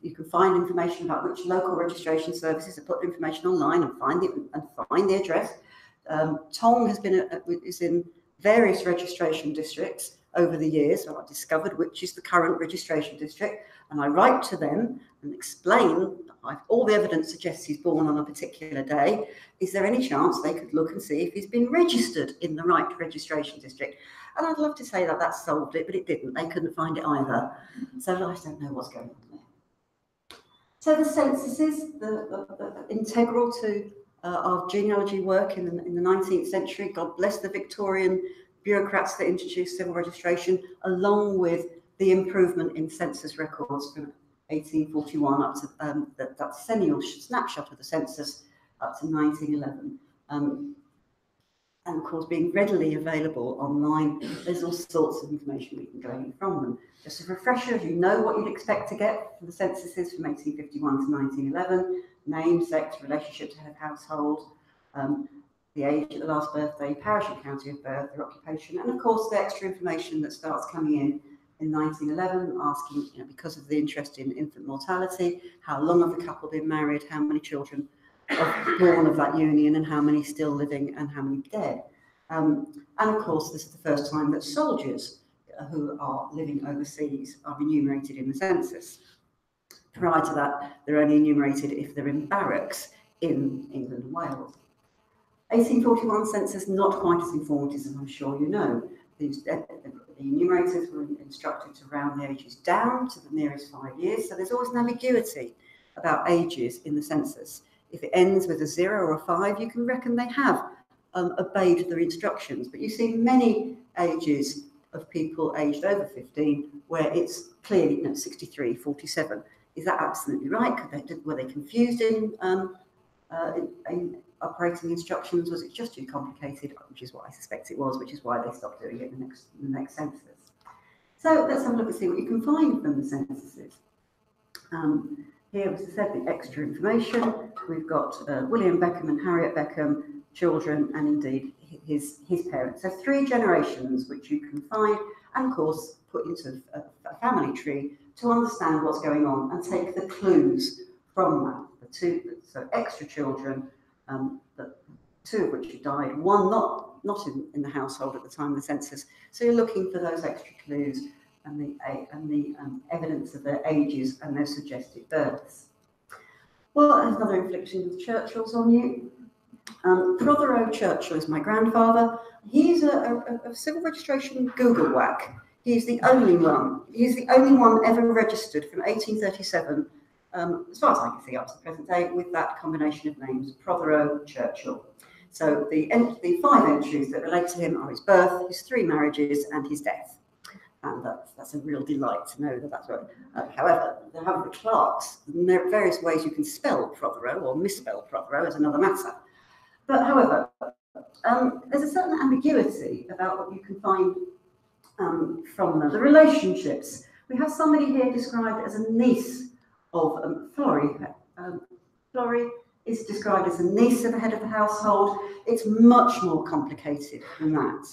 you can find information about which local registration services have put information online and find the address. Tong is in various registration districts, over the years. So I discovered which is the current registration district, and I write to them and explain, all the evidence suggests he's born on a particular day. Is there any chance they could look and see if he's been registered in the right registration district? And I'd love to say that that solved it, but it didn't. They couldn't find it either. So I don't know what's going on there. So the censuses, the integral to our genealogy work in the 19th century. God bless the Victorian bureaucrats that introduced civil registration, along with the improvement in census records from 1841 up to that decennial snapshot of the census up to 1911. And of course, being readily available online, there's all sorts of information we can glean from them. Just a refresher, you know what you'd expect to get from the censuses from 1851 to 1911: name, sex, relationship to head of household, the age at the last birthday, parish and county of birth, their occupation, and of course the extra information that starts coming in 1911, asking, because of the interest in infant mortality, how long have the couple been married, how many children are born of that union, and how many still living and how many dead. And of course, this is the first time that soldiers who are living overseas are enumerated in the census. Prior to that, they're only enumerated if they're in barracks in England and Wales. 1841 census, not quite as informative as I'm sure you know. The enumerators were instructed to round the ages down to the nearest 5 years, so there's always an ambiguity about ages in the census. If it ends with a 0 or a 5, you can reckon they have obeyed their instructions, but you see many ages of people aged over 15 where it's clearly 63, 47. Is that absolutely right? Were they confused in operating instructions? Was it just too complicated? Which is what I suspect it was, which is why they stopped doing it in the next census. So let's have a look and see what you can find from the censuses. Here, as I said, the extra information. We've got William Beckham and Harriet Beckham, children, and indeed his parents. So 3 generations which you can find and, of course, put into a family tree to understand what's going on and take the clues from that. So extra children, 2 of which had died, 1 not in the household at the time of the census. So you're looking for those extra clues and the evidence of their ages and their suggested births. Well, there's another infliction of Churchills on you. Prothero Churchill is my grandfather. He's a civil registration Google whack. He's the only one. He's the only one ever registered from 1837, as far as I can see, up to the present day, with that combination of names, Prothero Churchill. So the 5 entries that relate to him are his birth, his 3 marriages, and his death. And that's a real delight to know that that's right. However, the clerks, there are various ways you can spell Prothero or misspell Prothero is another matter. But however, there's a certain ambiguity about what you can find from the relationships. We have somebody here described as a niece of Florrie. Florrie is described as a niece of the head of the household. It's much more complicated than that.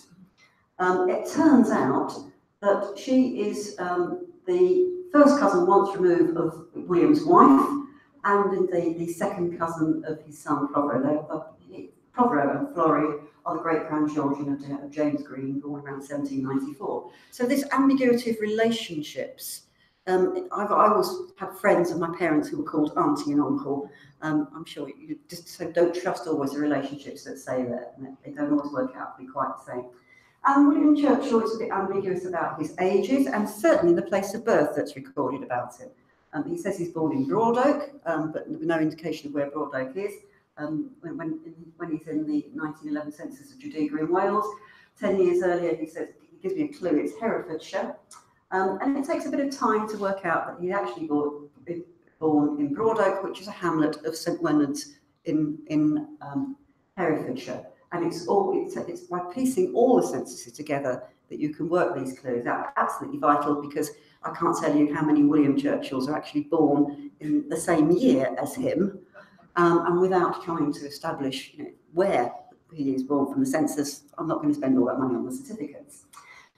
It turns out that she is the first cousin once removed of William's wife, and indeed the second cousin of his son Prothero. Prothero and Florrie are the great-grandchildren of James Green, born around 1794. So this ambiguity of relationships. I've always had friends of my parents who were called auntie and uncle. I'm sure you just don't trust always the relationships that say that. They don't always work out to be quite the same. And William Churchill is a bit ambiguous about his ages and certainly the place of birth that's recorded about him. He says he's born in Broadoak, but with no indication of where Broadoak is. When he's in the 1911 census of Tredegar in Wales, 10 years earlier, he says, he gives me a clue, it's Herefordshire. And it takes a bit of time to work out that he's actually born in Broadoak, which is a hamlet of St Leonard's in Herefordshire. And it's by piecing all the censuses together that you can work these clues out. Absolutely vital, because I can't tell you how many William Churchills are actually born in the same year as him. And without trying to establish where he is born from the census, I'm not going to spend all that money on the certificates.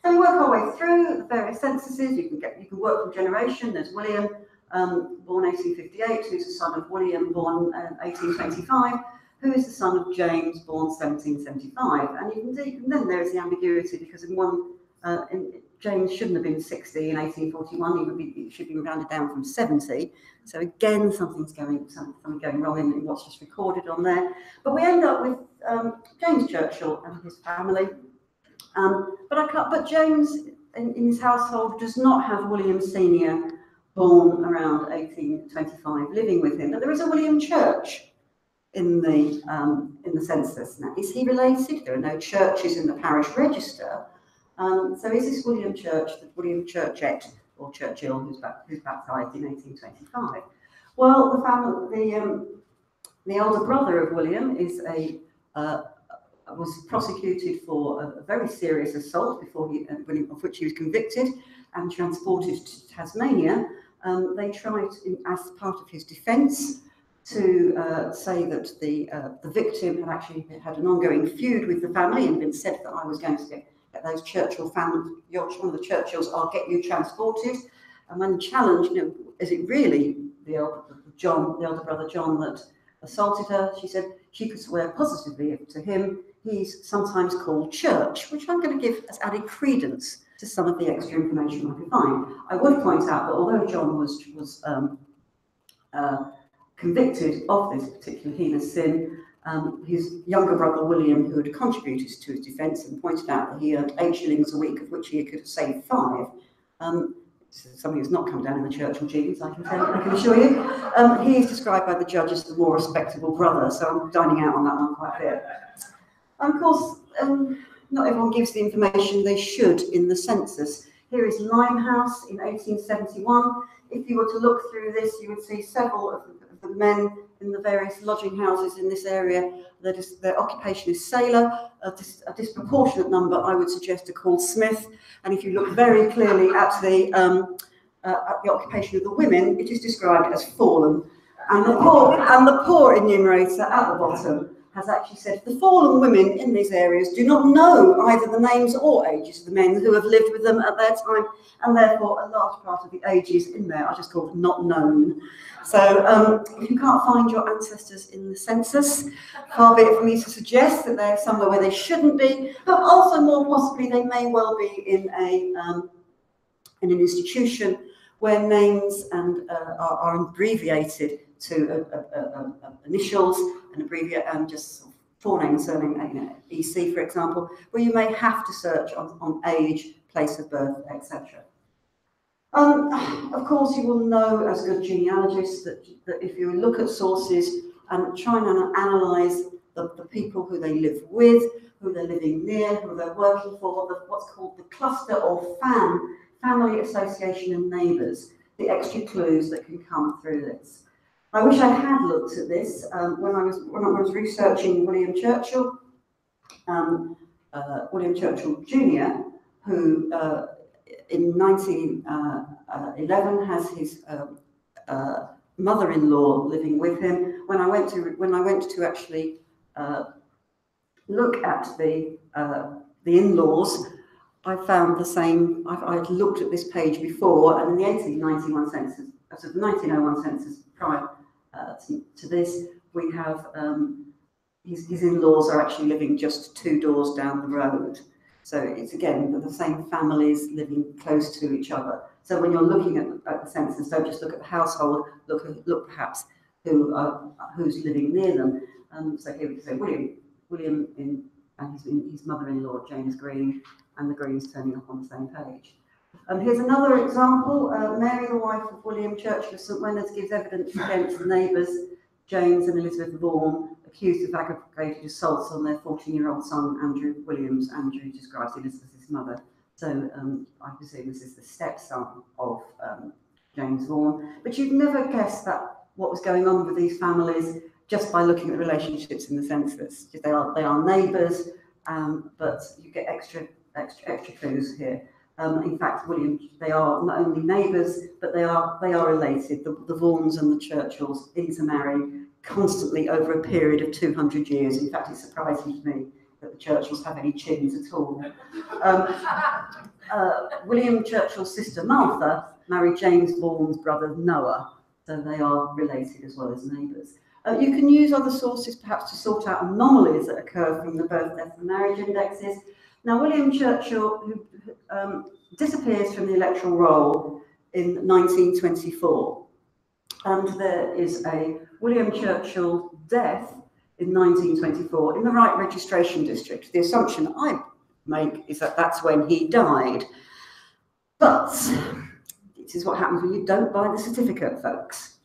So we work our way through the various censuses. You can work from generation. There's William, born 1858, who's the son of William, born 1825, who is the son of James, born 1775. And then there is the ambiguity, because in James shouldn't have been 60 in 1841. He should be rounded down from 70. So again, something going wrong in what's just recorded on there. But we end up with James Churchill and his family. But James in his household does not have William Senior, born around 1825, living with him. But there is a William Church in the census. Now, is he related? There are no churches in the parish register. So is this William Church, the William Churchette, or Churchill, who's baptised in 1825? Well, the older brother of William was prosecuted for a very serious assault of which he was convicted and transported to Tasmania. They tried, as part of his defence, to say that the victim had actually had an ongoing feud with the family and been said that I was going to get those Churchill family, one of the Churchills, I'll get you transported. And when challenged, is it really the elder brother John that assaulted her? She said she could swear positively to him. He's sometimes called Church, which I'm going to give as added credence to some of the extra information I could find. I would point out that although John was convicted of this particular heinous sin, his younger brother William, who had contributed to his defence and pointed out that he earned 8 shillings a week, of which he could save 5, something that's not come down in the Churchill genes, I can assure you. He is described by the judge as the more respectable brother, so I'm dining out on that one quite a bit. And of course, not everyone gives the information they should in the census. Here is Limehouse in 1871. If you were to look through this, you would see several of the men in the various lodging houses in this area. Their occupation is sailor. A disproportionate number, I would suggest, are called smith. And if you look very clearly at the occupation of the women, it is described as fallen. And the poor enumerator at the bottom has actually said the fallen women in these areas do not know either the names or ages of the men who have lived with them at their time, and therefore a large part of the ages in there are just called not known. So if you can't find your ancestors in the census, far be it for me to suggest that they're somewhere where they shouldn't be, but also more possibly they may well be in an institution where names are abbreviated to initials and just forename, surname, EC, for example, where you may have to search on age, place of birth, etc. Of course, you will know as good genealogists that if you look at sources and try and analyse the people who they live with, who they're living near, who they're working for, what's called the cluster or family association and neighbours, the extra clues that can come through this. I wish I had looked at this when I was researching William Churchill, William Churchill Jr., who in 1911 has his mother-in-law living with him. When I went to actually look at the in-laws, I found the same. I'd looked at this page before, and in the 1891 census, so the 1901 census prior to this, we have his in-laws are actually living just 2 doors down the road. So it's again the same families living close to each other. So when you're looking at the census, don't just look at the household. Look perhaps who's living near them. So here we can say William and his mother-in-law James Green, and the Greens turning up on the same page. Here's another example. Mary, the wife of William Churchill of St Leonard's, gives evidence against the neighbours, James and Elizabeth Vaughan, accused of aggravated assaults on their 14-year-old son, Andrew Williams. Andrew describes Elizabeth as his mother. So I presume this is the stepson of James Vaughan. But you'd never guess that what was going on with these families just by looking at the relationships in the census. They are neighbours, but you get extra clues here. In fact, they are not only neighbours, but they are related. The Vaughans and the Churchills intermarry constantly over a period of 200 years. In fact, it's surprising to me that the Churchills have any chins at all. William Churchill's sister Martha married James Vaughan's brother Noah, so they are related as well as neighbours. You can use other sources perhaps to sort out anomalies that occur from the birth, death and marriage indexes. Now, William Churchill, who disappears from the electoral roll in 1924, and there is a William Churchill death in 1924 in the right registration district. The assumption I make is that that's when he died. But this is what happens when you don't buy the certificate, folks.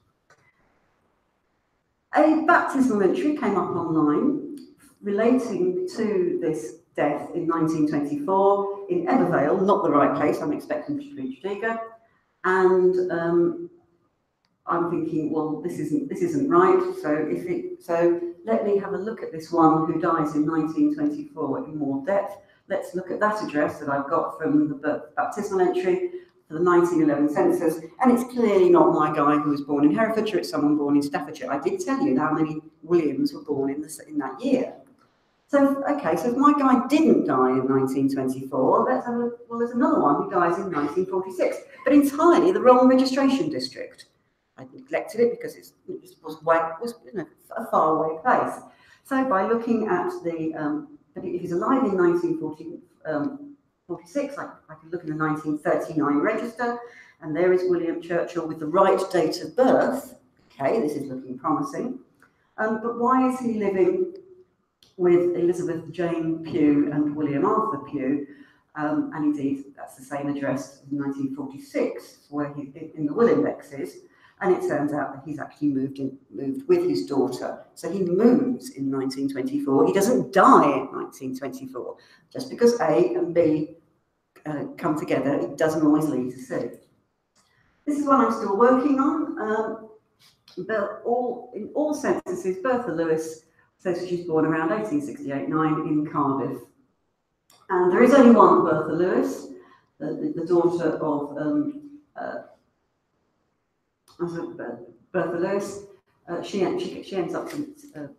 A baptismal entry came up online relating to this death in 1924 in Evervale, not the right place, I'm expecting to be Tredegar, and I'm thinking, well, this isn't right. So let me have a look at this one who dies in 1924 in more depth. Let's look at that address that I've got from the baptismal entry for the 1911 census, and it's clearly not my guy who was born in Herefordshire. It's someone born in Staffordshire. I did tell you how many Williams were born in that year. So, okay, so if my guy didn't die in 1924, let's have a look. Well, there's another one who dies in 1946, but entirely the wrong registration district. I neglected it because it was a far away place. So by looking at if he's alive in 1946, I could look in the 1939 register, and there is William Churchill with the right date of birth. Okay, this is looking promising. But why is he living with Elizabeth Jane Pugh and William Arthur Pugh? And indeed, that's the same address in 1946, where he in the will indexes. And it turns out that he's actually moved with his daughter. So he moves in 1924. He doesn't die in 1924. Just because A and B come together, it doesn't always lead to C. This is one I'm still working on. But in all censuses, Bertha Lewis says she's born around 1868-9 in Cardiff. And there is only one Bertha Lewis, the daughter of Bertha Lewis. She ends up sorry,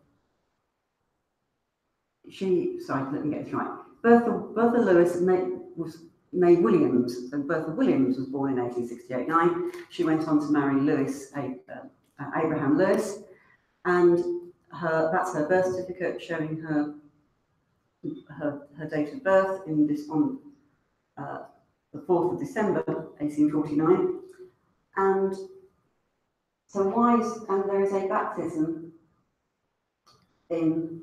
let me get this right. Bertha Lewis was May Williams, and Bertha Williams was born in 1868-9. She went on to marry Abraham Lewis, and that's her birth certificate showing her date of birth on the 4th of December 1849, and so and there is a baptism in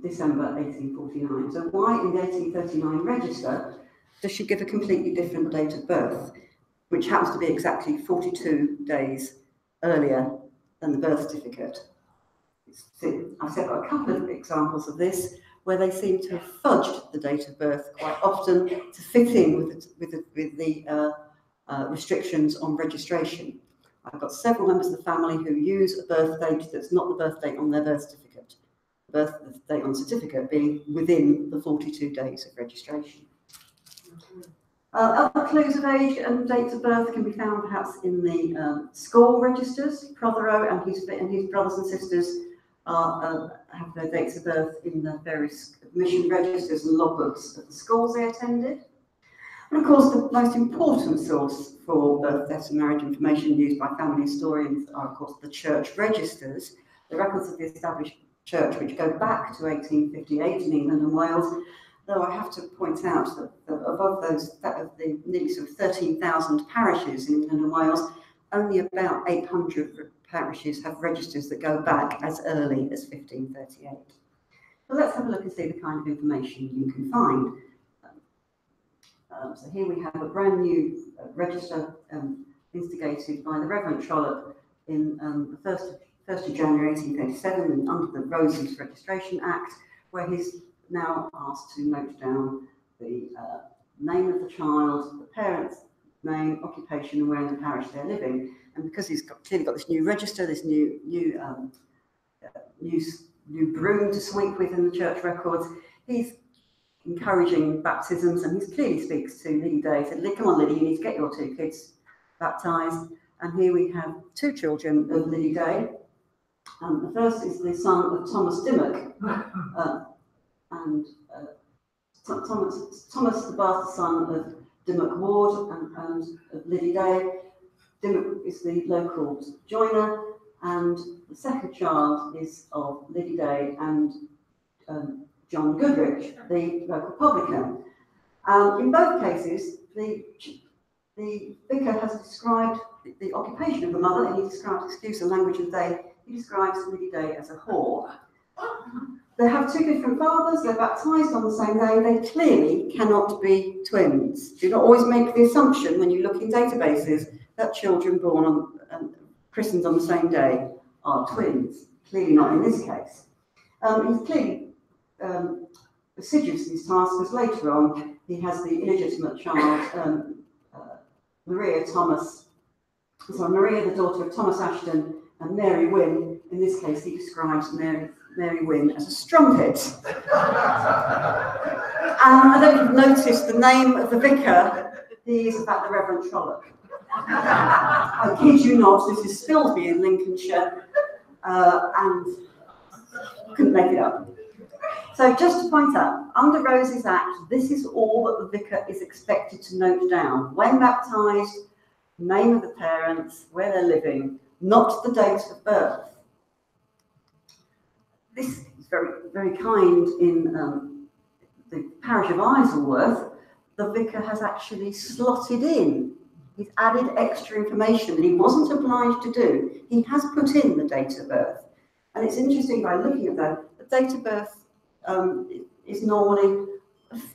December 1849. So why in the 1839 register does she give a completely different date of birth, which happens to be exactly 42 days earlier than the birth certificate? I've got a couple of examples of this where they seem to have fudged the date of birth quite often to fit in with the restrictions on registration. I've got several members of the family who use a birth date that's not the birth date on their birth certificate, the birth date on the certificate being within the 42 days of registration. Other clues of age and dates of birth can be found perhaps in the school registers. Prothero and his brothers and sisters have their dates of birth in the various admission registers and logbooks of the schools they attended. And of course, the most important source for birth, death and marriage information used by family historians are, of course, the church registers, the records of the established church, which go back to 1858 in England and Wales. Though I have to point out that above of the nearly sort of 13,000 parishes in England and Wales, only about 800 parishes have registers that go back as early as 1538. So let's have a look and see the kind of information you can find. So here we have a brand new register instigated by the Reverend Trollope in the 1st of January 1837 and under the Roses Registration Act, where he's now asked to note down the name of the child, the parent's name, occupation, and where in the parish they're living. And because he's clearly got this new register, this new broom to sweep with in the church records, he's encouraging baptisms, and he clearly speaks to Liddy Day. He said, "Come on, Liddy, you need to get your 2 kids baptised." And here we have 2 children of Liddy Day. The first is the son of Thomas Dimmock, and Thomas, the bastard son of Dimmock Ward and of Liddy Day. Dimmock is the local joiner, and the second child is of Liddy Day and John Goodrich, the local publican. In both cases, the vicar has described the occupation of the mother, and he describes, excuse the language of the day, he describes Lily Day as a whore. They have two different fathers, they're baptised on the same day, they clearly cannot be twins. Do not always make the assumption when you look in databases that children born on christened on the same day are twins. Clearly not in this case. He's clearly assiduous in his task, because later on he has the illegitimate child, Maria, the daughter of Thomas Ashton and Mary Wynne. In this case, he describes Mary Wynne as a strumpet. And I don't know if you've noticed the name of the vicar, he is about the Reverend Trollope. I kid you not, this is Spilsby in Lincolnshire, and couldn't make it up. So just to point out, under Rose's Act, this is all that the vicar is expected to note down. When baptised, name of the parents, where they're living, not the date of birth. This is very, very kind. In the parish of Isleworth, the vicar has actually slotted in. He's added extra information that he wasn't obliged to do. He has put in the date of birth. And it's interesting by looking at that, the date of birth is normally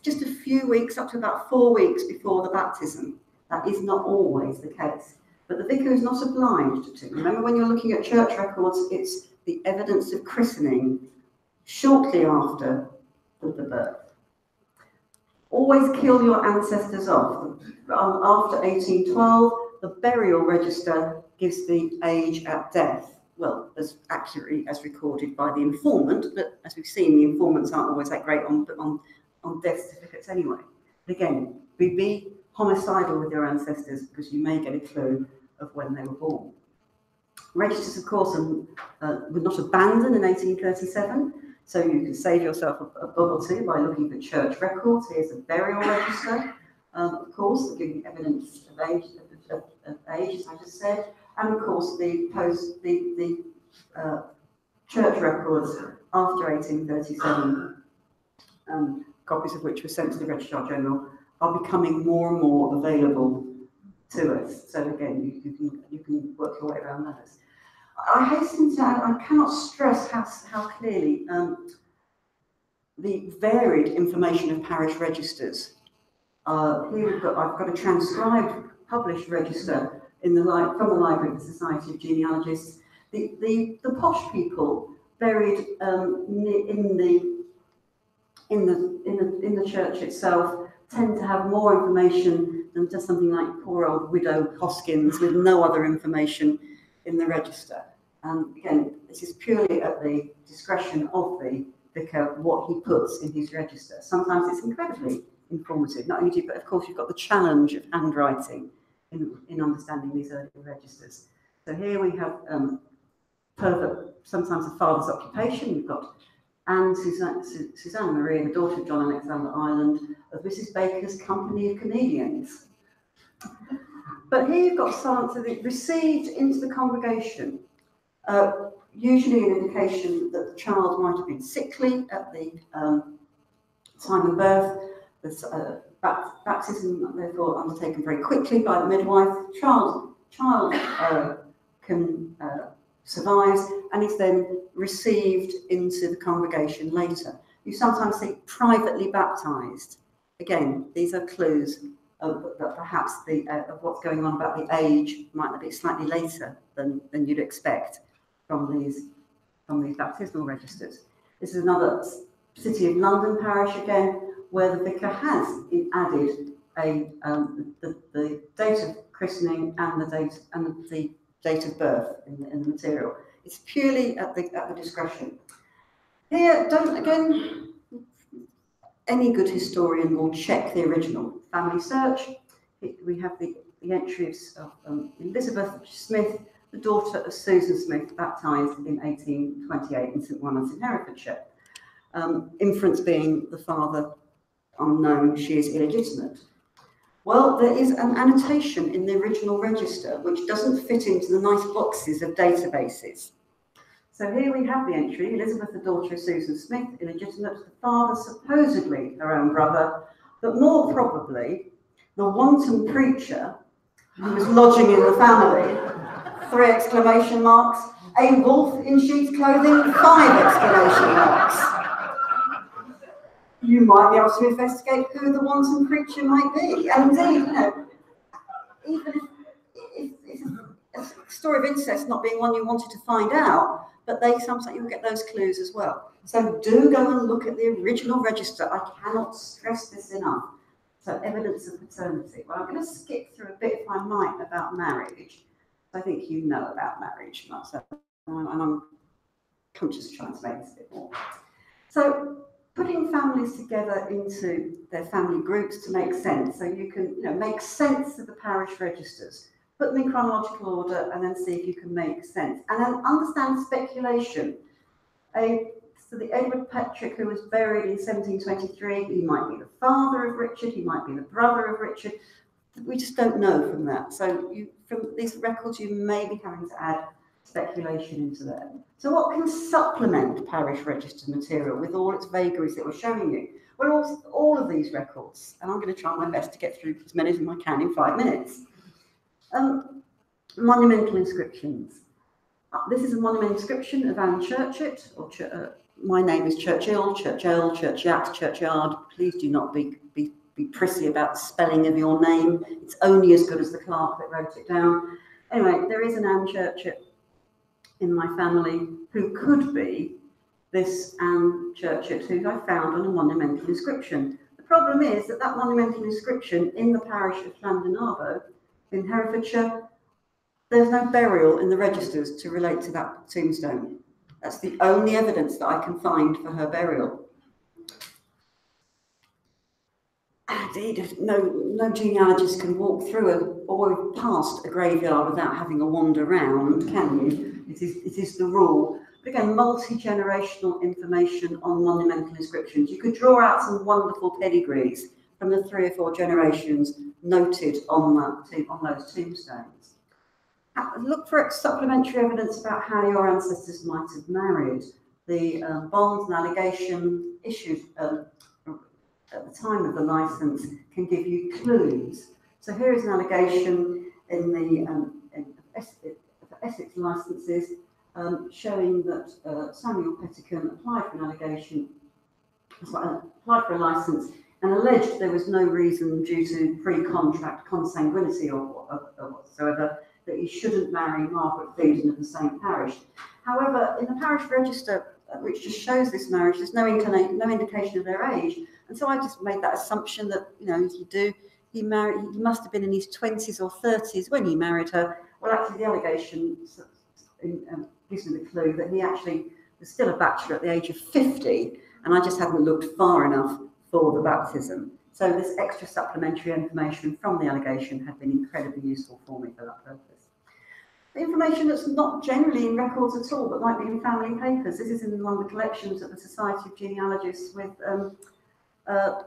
just a few weeks, up to about 4 weeks before the baptism. That is not always the case. But the vicar is not obliged to. Remember, when you're looking at church records, it's the evidence of christening shortly after the birth. Always kill your ancestors off. After 1812, the burial register gives the age at death. Well, as accurately as recorded by the informant, but as we've seen, the informants aren't always that great on death certificates anyway. But again, be homicidal with your ancestors, because you may get a clue of when they were born. Registers, of course, were not abandoned in 1837, so you can save yourself a bob or two by looking for church records. Here's a burial register, of course, giving evidence of age, as I just said, and of course the church records after 1837, copies of which were sent to the Registrar General, are becoming more and more available to us. So again, you can work your way around those. I hasten to add, I cannot stress how clearly the varied information of parish registers. Here I've got a transcribed, published register from the Library of the Society of Genealogists. The posh people buried in the church itself tend to have more information than just something like poor old widow Hoskins with no other information in the register. And again, this is purely at the discretion of the vicar what he puts in his register. Sometimes it's incredibly informative, not only but of course you've got the challenge of handwriting in understanding these early registers. So here we have sometimes the father's occupation. You've got Anne Susanna Maria, the daughter of John Alexander Ireland, of Mrs. Baker's Company of Comedians. But here you've got something that received into the congregation, usually an indication that the child might have been sickly at the time of birth. The baptism, therefore, undertaken very quickly by the midwife. Child survives and is then received into the congregation later. You sometimes see privately baptised. Again, these are clues that perhaps of what's going on about the age might be slightly later than you'd expect from these baptismal registers. This is another City of London parish again, where the vicar has added the date of christening and the date of birth in the material. It's purely at the discretion. Here, any good historian will check the original. Family search, we have the entries of Elizabeth Smith, the daughter of Susan Smith, baptised in 1828 in St. Wonans in Herefordshire. Inference being the father unknown, she is illegitimate. Well, there is an annotation in the original register which doesn't fit into the nice boxes of databases. So here we have the entry: Elizabeth, the daughter of Susan Smith, illegitimate, the father supposedly her own brother, but more probably the wanton preacher who was lodging in the family. 3 exclamation marks. A wolf in sheep's clothing, 5 exclamation marks. You might be able to investigate who the wanton preacher might be. And indeed, you know, even if a story of incest not being one you wanted to find out, but sometimes you'll get those clues as well. So do go and look at the original register. I cannot stress this enough. So evidence of paternity. Well, I'm going to skip through a bit, if I might, about marriage. I think you know about marriage, and I'm conscious of trying to make this a bit more. So putting families together into their family groups to make sense, so you can make sense of the parish registers, put them in chronological order, and then see if you can make sense. And then understand speculation. So the Edward Petrick, who was buried in 1723, he might be the father of Richard, he might be the brother of Richard. We just don't know from that. So from these records, you may be having to add speculation into them. So what can supplement parish register material with all its vagaries that we're showing you? Well, all of these records, and I'm going to try my best to get through as many as I can in 5 minutes. Monumental inscriptions. This is a monumental inscription of Anne Churchett, or my name is Churchill, Churchill, Churchyat, Churchyard. Please do not be prissy about the spelling of your name. It's only as good as the clerk that wrote it down. Anyway, there is an Anne Churchett in my family who could be this Anne Churchett who I found on a monumental inscription. The problem is that monumental inscription in the parish of Llandonabo in Herefordshire, there's no burial in the registers to relate to that tombstone. That's the only evidence that I can find for her burial. Indeed, no genealogist can walk through or past a graveyard without having a wander round, can you? It is the rule. But again, multi-generational information on monumental inscriptions. You could draw out some wonderful pedigrees from the 3 or 4 generations noted on those tombstones. Look for supplementary evidence about how your ancestors might have married. The bonds and allegation issued at the time of the licence can give you clues. So here is an allegation in the Essex licences showing that Samuel Pettican applied for a licence and alleged there was no reason due to pre-contract consanguinity or whatsoever that he shouldn't marry Margaret Phelan of the same parish. However, in the parish register, which just shows this marriage, there's no indication of their age. And so I just made that assumption that, he must have been in his 20s or 30s when he married her. Well, actually, the allegation gives me the clue that he actually was still a bachelor at the age of 50, and I just hadn't looked far enough for the baptism. So this extra supplementary information from the allegation had been incredibly useful for me for that purpose. The information that's not generally in records at all, but might be in family papers. This is in one of the collections at the Society of Genealogists with a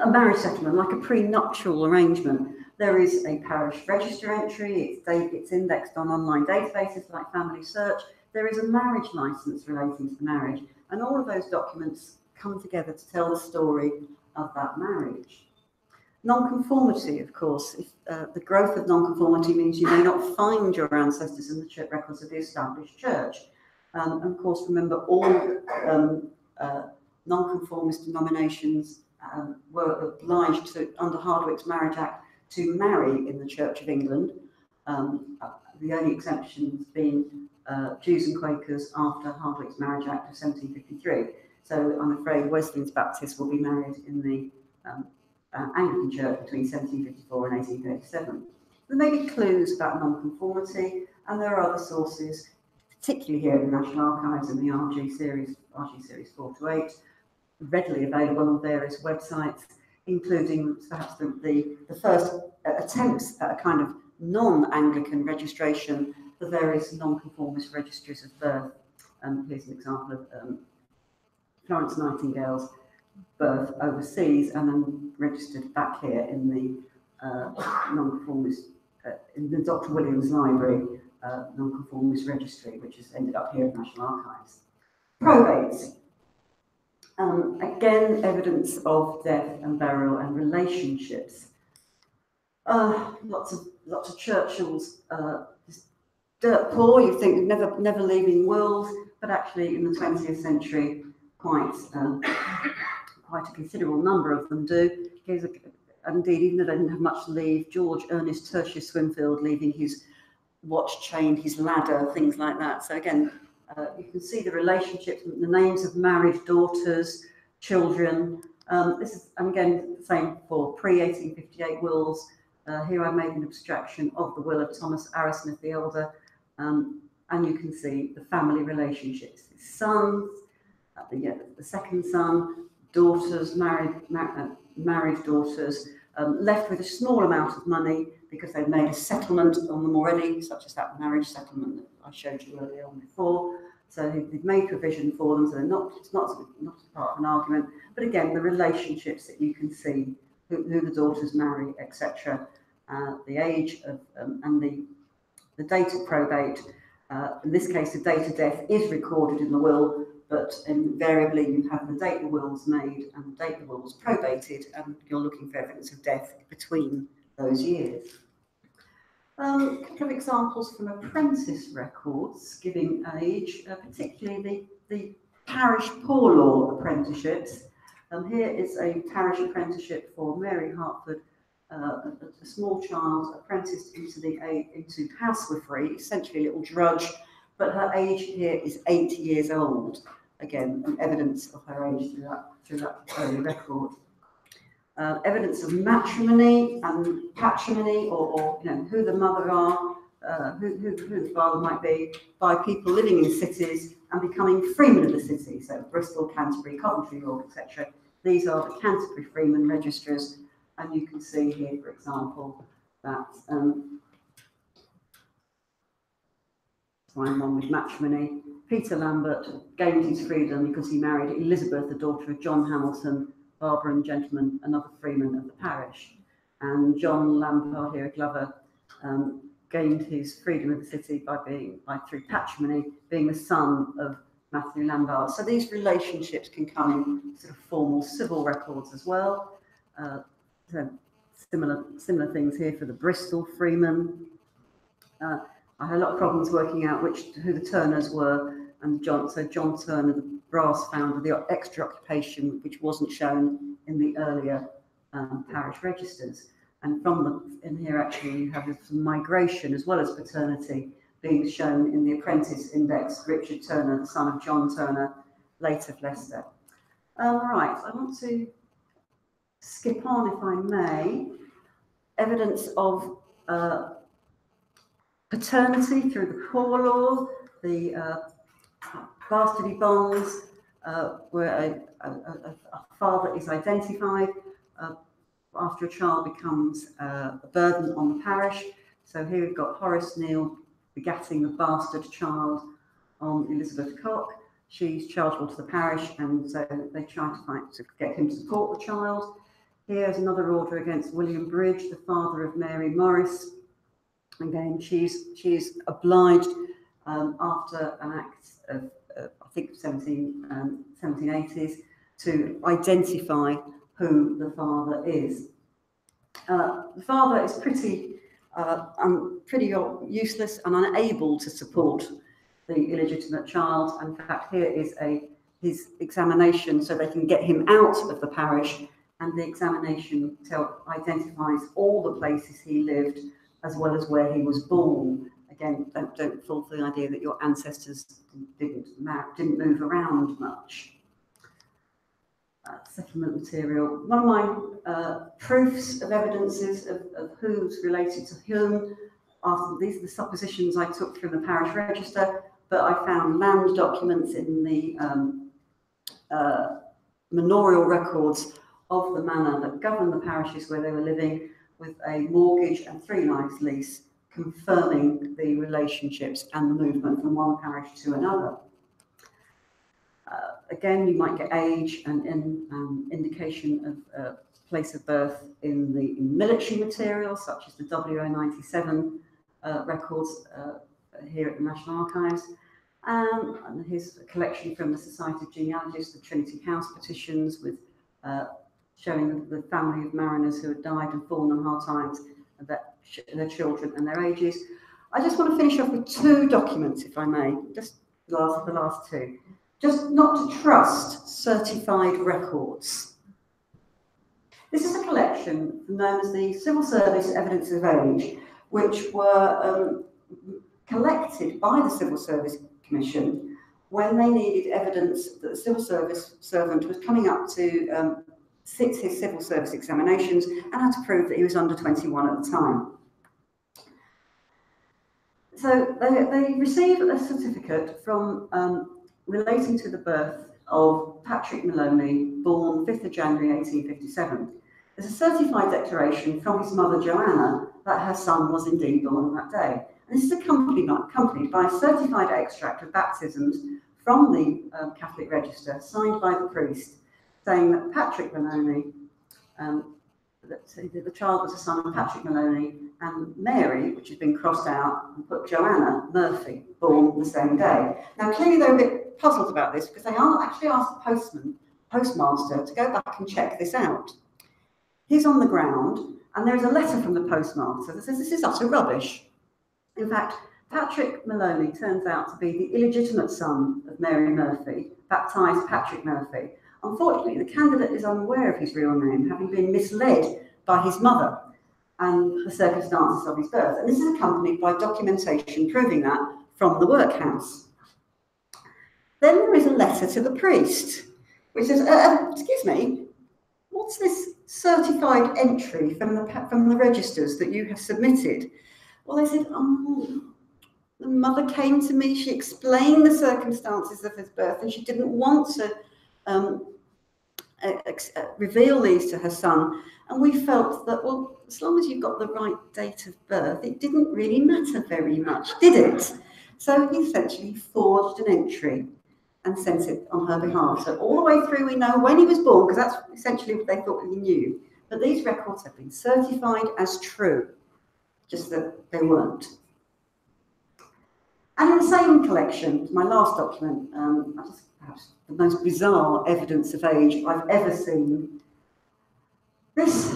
marriage settlement, like a prenuptial arrangement. There is a parish register entry. It's indexed on online databases like Family Search. There is a marriage licence relating to the marriage, and all of those documents come together to tell the story of that marriage. Nonconformity, of course, the growth of nonconformity means you may not find your ancestors in the church records of the established church. And of course, remember, all nonconformist denominations were obliged to, under Hardwicke's Marriage Act, to marry in the Church of England. The only exceptions being Jews and Quakers after Hardwicke's Marriage Act of 1753. So I'm afraid Wesleyan's Baptists will be married in the Anglican Church between 1754 and 1837. There may be clues about nonconformity, and there are other sources, particularly here in the National Archives and the RG series 4 to 8, readily available on various websites, including perhaps the first attempts at a kind of non-Anglican registration for various nonconformist registries of birth. Here's an example of Florence Nightingale's birth overseas and then registered back here in the nonconformist, in the Dr. Williams Library non-conformist registry, which has ended up here at National Archives. Probates. Again, evidence of death and burial and relationships. Lots of Churchills, dirt poor. You think never leaving wills, but actually in the 20th century, quite a considerable number of them do. Indeed, even though they didn't have much to leave, George Ernest Tertius Swinfield leaving his watch chain, his ladder, things like that. So again, you can see the relationships, the names of married daughters, children. This is, and again, the same for pre-1858 wills. Here I made an abstraction of the will of Thomas Arrowsmith the Elder, and you can see the family relationships. His sons, the second son, daughters, married daughters, left with a small amount of money because they've made a settlement on them already, such as that marriage settlement that I showed you earlier on before. So they've made provision for them, so it's not part of an argument. But again, the relationships that you can see, who the daughters marry, etc., the age of and the date of probate. In this case, the date of death is recorded in the will, but invariably you have the date the will was made and the date the will was probated, and you're looking for evidence of death between those years. A couple of examples from apprentice records giving age, particularly the parish poor law apprenticeships. Here is a parish apprenticeship for Mary Hartford, a small child apprenticed into housewifery, essentially a little drudge, but her age here is 8 years old. Again, evidence of her age through that early record. Evidence of matrimony and patrimony, or who the mother are, who the father might be, by people living in cities and becoming freemen of the city. So Bristol, Canterbury, Coventry, York, etc. These are the Canterbury freemen registers, and you can see here, for example, that one with matrimony. Peter Lambert gained his freedom because he married Elizabeth, the daughter of John Hamilton, barber and gentleman, another freeman of the parish. And John Lampard here, Glover, gained his freedom of the city through patrimony, being the son of Matthew Lambard. So these relationships can come in sort of formal civil records as well. So similar things here for the Bristol freeman. I had a lot of problems working out who the Turners were, and John Turner, the brass founder, the extra occupation which wasn't shown in the earlier parish registers. And in here actually you have some migration as well as paternity being shown in the apprentice index. Richard Turner, the son of John Turner, late of Leicester. Right, I want to skip on, if I may. Evidence of paternity through the poor law, the bastardy bonds, where a father is identified after a child becomes a burden on the parish. So here we've got Horace Neal begatting the bastard child on Elizabeth Cock. She's chargeable to the parish, and so they try to get him to support the child. Here's another order against William Bridge, the father of Mary Morris. Again, she's obliged after an act of I think 1780s to identify who the father is. The father is pretty useless and unable to support the illegitimate child. In fact, here is his examination so they can get him out of the parish, and the examination identifies all the places he lived as well as where he was born. Again, don't fall for the idea that your ancestors didn't move around much. Settlement material. One of my proofs of evidences of who's related to whom. These are the suppositions I took from the parish register, but I found land documents in the manorial records of the manor that governed the parishes where they were living, with a mortgage and 3 lives lease confirming the relationships and the movement from one parish to another. Again, you might get age and indication of place of birth in military material, such as the WO97 records here at the National Archives, and his collection from the Society of Genealogists, the Trinity House petitions, with showing the family of mariners who had died and fallen on hard times, their children and their ages. I just want to finish off with two documents, if I may, just the last two. Just not to trust certified records. This is a collection known as the Civil Service Evidences of Age, which were collected by the Civil Service Commission when they needed evidence that the civil service servant was coming up to sit his civil service examinations and had to prove that he was under 21 at the time. So they receive a certificate from relating to the birth of Patrick Maloney, born 5th of January 1857. There's a certified declaration from his mother Joanna that her son was indeed born on that day. And this is accompanied by a certified extract of baptisms from the Catholic Register, signed by the priest, saying that Patrick Maloney, that the child was a son of Patrick Maloney, and Mary, which has been crossed out, and put Joanna Murphy, born the same day. Now, clearly they're a bit puzzled about this because they actually asked the postmaster to go back and check this out. He's on the ground, and there is a letter from the postmaster that says this is utter rubbish. In fact, Patrick Maloney turns out to be the illegitimate son of Mary Murphy, baptised Patrick Murphy. Unfortunately, the candidate is unaware of his real name, having been misled by his mother and the circumstances of his birth. And this is accompanied by documentation proving that from the workhouse. Then there is a letter to the priest, which says, excuse me, what's this certified entry from the registers that you have submitted? Well, they said, oh, the mother came to me, she explained the circumstances of his birth, and she didn't want to reveal these to her son. And we felt that, well, as long as you've got the right date of birth, it didn't really matter very much, did it? So he essentially forged an entry and sent it on her behalf. So all the way through, we know when he was born, because that's essentially what they thought we knew. But these records have been certified as true, just that they weren't. And in the same collection, my last document, perhaps the most bizarre evidence of age I've ever seen. This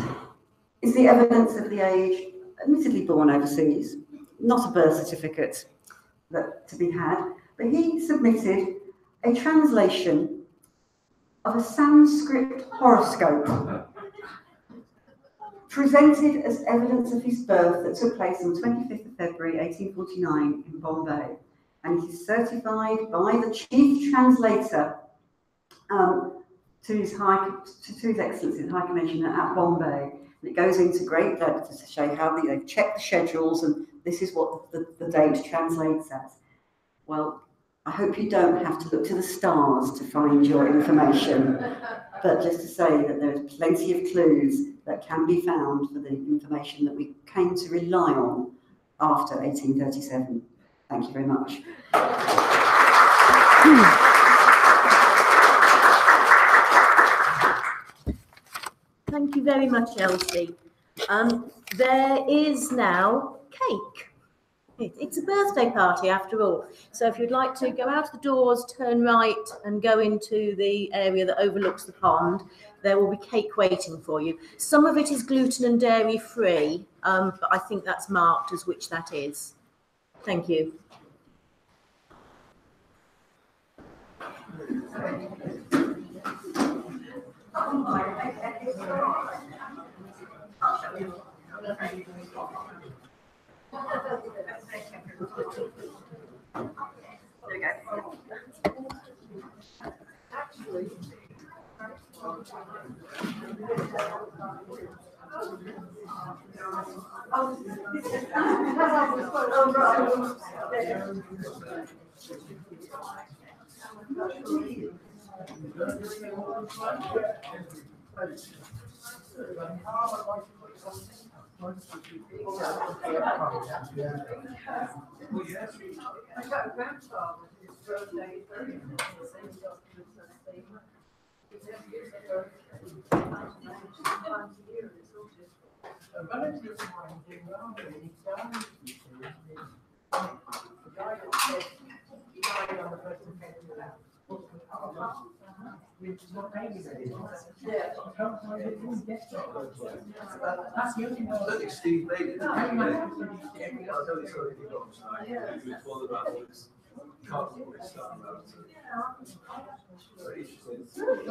is the evidence of the age, admittedly born overseas, not a birth certificate to be had, but he submitted a translation of a Sanskrit horoscope presented as evidence of his birth that took place on the 25th of February 1849 in Bombay. And it is certified by the chief translator to His Excellency, the High Commissioner at Bombay. And it goes into great depth to show how they've checked the schedules, and this is what the date translates as. Well, I hope you don't have to look to the stars to find your information, but just to say that there is plenty of clues that can be found for the information that we came to rely on after 1837. Thank you very much. Thank you very much, Elsie. There is now cake. It's a birthday party after all. So if you'd like to go out the doors, turn right and go into the area that overlooks the pond, there will be cake waiting for you. Some of it is gluten and dairy free, but I think that's marked as which that is. Thank you. guy that said he died on the first of February. It's not babies anymore. Yeah. That's the only I don't think Steve made it. I don't think so. He was one about all this cardboard stuff about it. Very interesting. It's every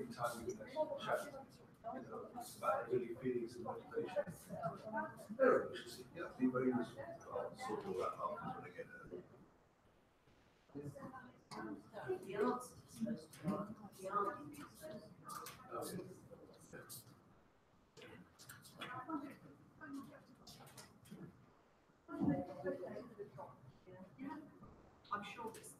time we chat, it's about really feelings and motivation. Very interesting. Yeah, be very useful. I'll sort all that out when I get there. The answer is supposed to be the answer. I'm sure it's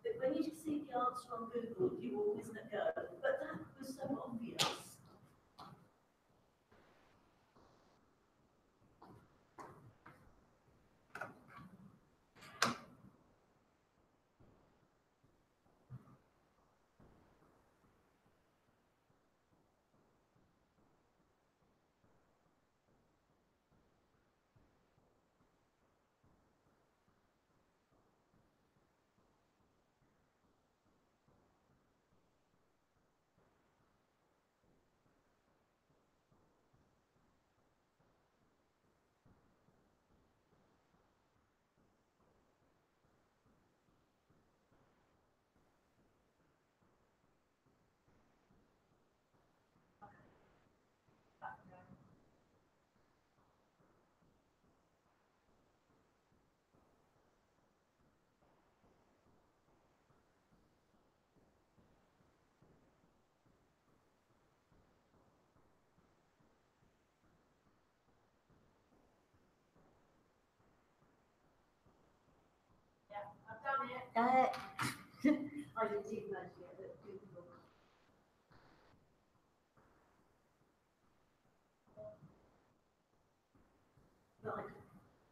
But when you see the answer on Google, you always go, but that was so obvious. I've done it. I didn't even manage to get the Google. Right.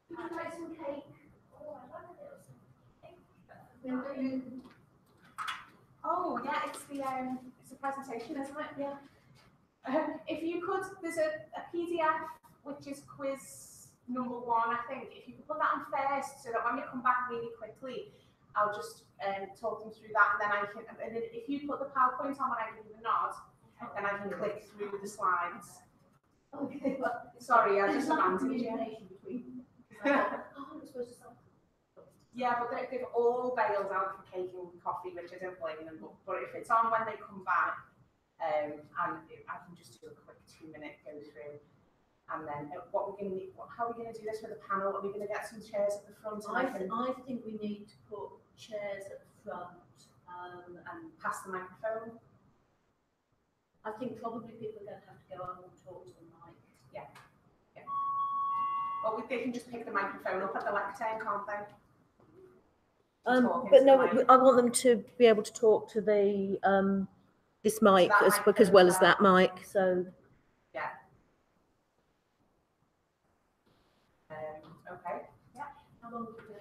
Would you like some cake? Oh, I love a little cake. Oh yeah, it's a presentation, isn't it? Yeah. If you could, there's a PDF which is quiz number 1, I think. If you could put that on first, so that when we come back really quickly, I'll just talk them through that, and then I can. And then if you put the PowerPoint on when I give you the nod, then I can click through the slides. Okay. Sorry, I just abandoned you. Between. I'm supposed to start. Yeah, but they've all bailed out for cake and coffee, which I don't blame them. But if it's on when they come back, and I can just do a quick 2-minute go through. And then what we're going to need, how are we going to do this with the panel? Are we going to get some chairs at the front? I think we need to put chairs at the front and pass the microphone. I think probably people are going to have to go up and talk to the mic. Well, they can just pick the microphone up at the lectern, can't they? But no, I want them to be able to talk to the this mic as well as that mic. So yeah. Okay. Yeah. how long would you do?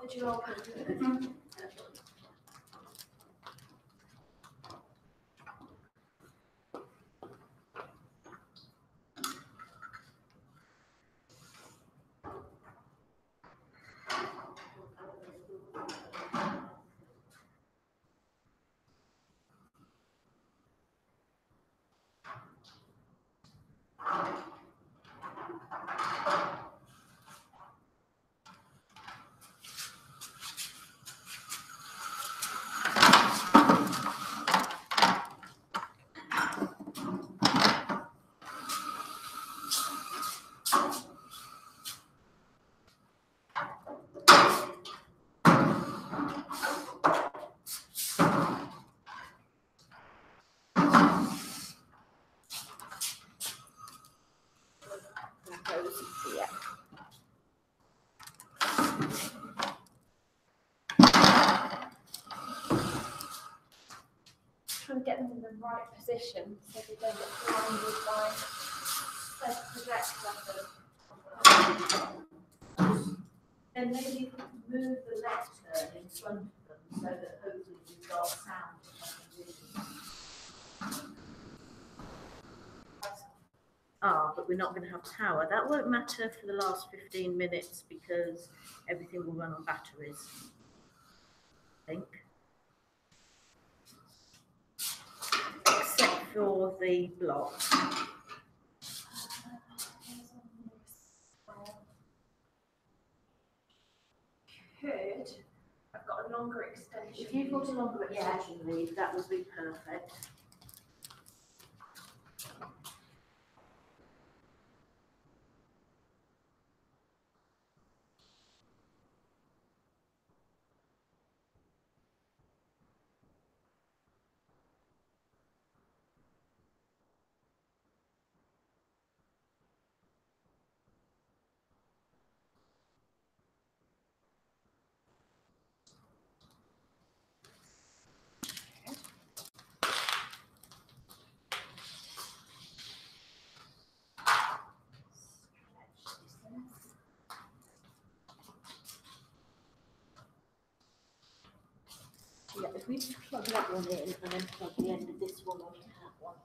Did you all put it? Yeah. Trying to get them in the right position so they don't get blinded by self-project. And maybe you can move the lectern in front of them so that hopefully you've got sound. But we're not going to have power. That won't matter for the last 15 minutes because everything will run on batteries, I think. Except for the block. I've got a longer extension. If you've got a longer extension lead, that would be perfect. Yeah, if we just plug that one in and then plug the end of this one onto that one.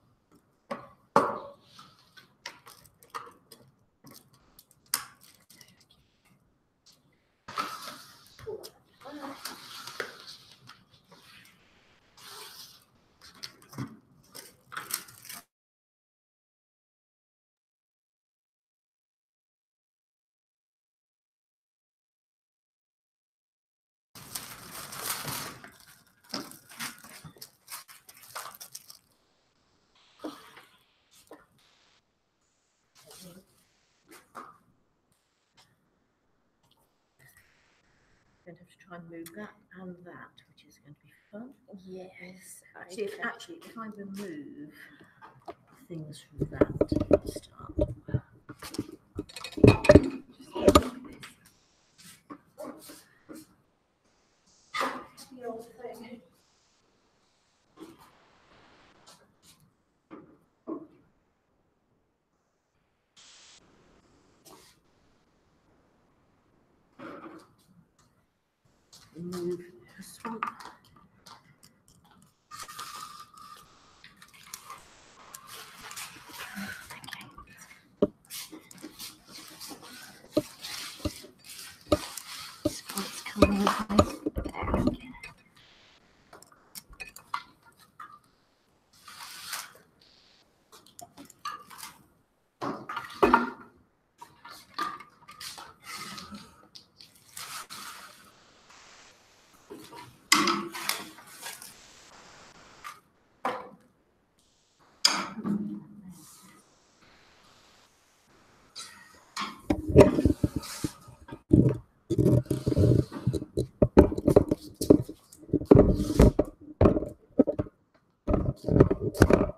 Going to have to try and move that and that, which is going to be fun. Yes. Actually, if I remove things from that, start. The old thing. Move this one. It's coming in place. There we go.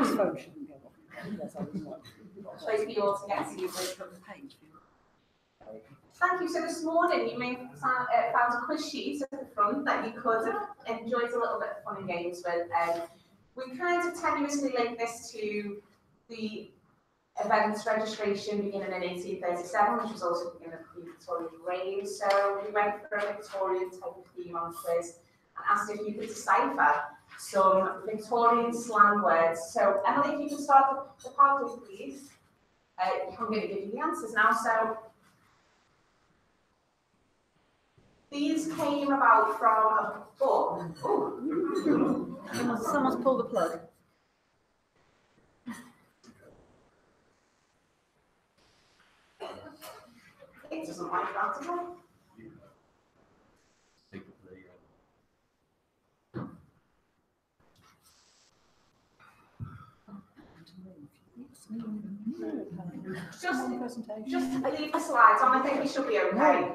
His phone shouldn't go off. Yes, I was not. Place for you all to get to use it. Thank you. So this morning you may have found a quiz sheet at the front that you could have enjoyed a little bit of fun and games with. We kind of tenuously link this to the events registration beginning in 1837, which was also the beginning of the Victorian reign. So we went for a Victorian type of theme on quiz and asked if you could decipher some Victorian slang words. So Emily, if you could start the PowerPoint, please. I'm going to give you the answers now. So these came about from a book. Ooh. Someone's pulled the plug. It doesn't like that, does it? Just leave the slides on. I think we should be okay.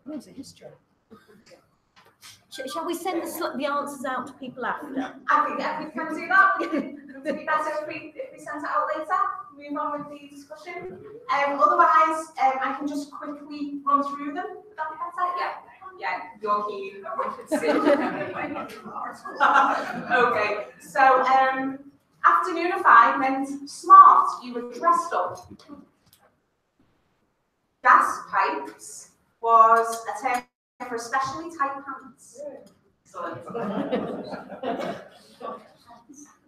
Where's the history? Shall we send the answers out to people after? I think we can do that. Would it be better if we send it out later? Move on with the discussion. Otherwise, I can just quickly run through them. Would that be better? Yeah, you're keen. Okay, so afternoonify meant smart. You were dressed up. Gas pipes was a term for especially tight pants. Excellent.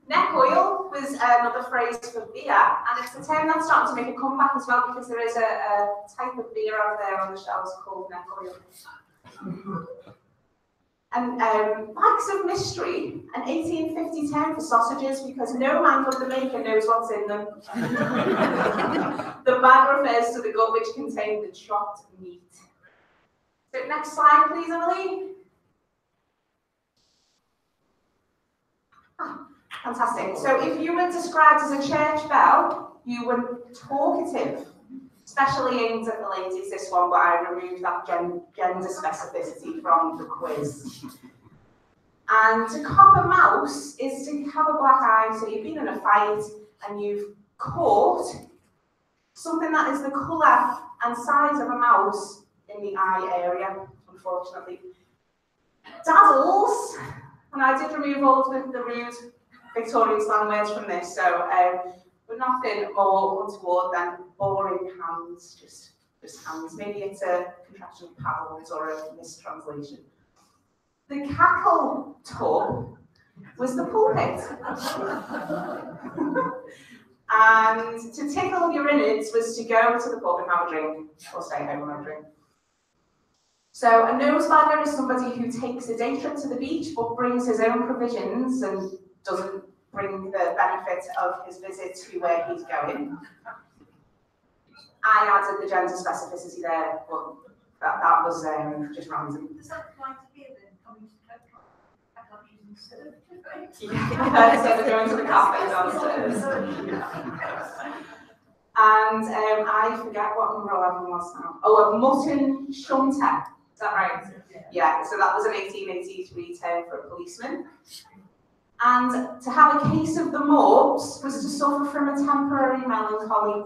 Neck oil was another phrase for beer, and it's a term that's starting to make a comeback as well because there is a type of beer out there on the shelves called neck oil. And bags of mystery, an 1850 term for sausages because no man but the maker knows what's in them. The bag refers to the gut which contained the chopped meat. So next slide, please, Emily. Fantastic. So if you were described as a church bell, you were talkative, especially aimed at the ladies, this one, but I removed that gender specificity from the quiz. And to cop a mouse is to have a black eye, so you've been in a fight and you've caught something that is the colour and size of a mouse in the eye area, unfortunately. Dazzles, and I did remove all of the rude Victorian slang words from this, so but nothing more untoward than boring hands, just hands. Maybe it's a contraction of paddles or a mistranslation. The cackle tub was the pulpit. And to tickle your innards was to go to the pub and have a drink, or stay home and have a drink. So a nosebagger is somebody who takes a day trip to the beach but brings his own provisions and doesn't bring the benefit of his visit to where he's going. I added the gender specificity there, but that was just random. Does that apply to beer then? Coming to countries instead of Instead of going to the cafe downstairs. And I forget what number 11 was now. Oh, a mutton shunter. Is that right? Yeah, so that was an 1883 term for a policeman. And to have a case of the mumps was to suffer from a temporary melancholy.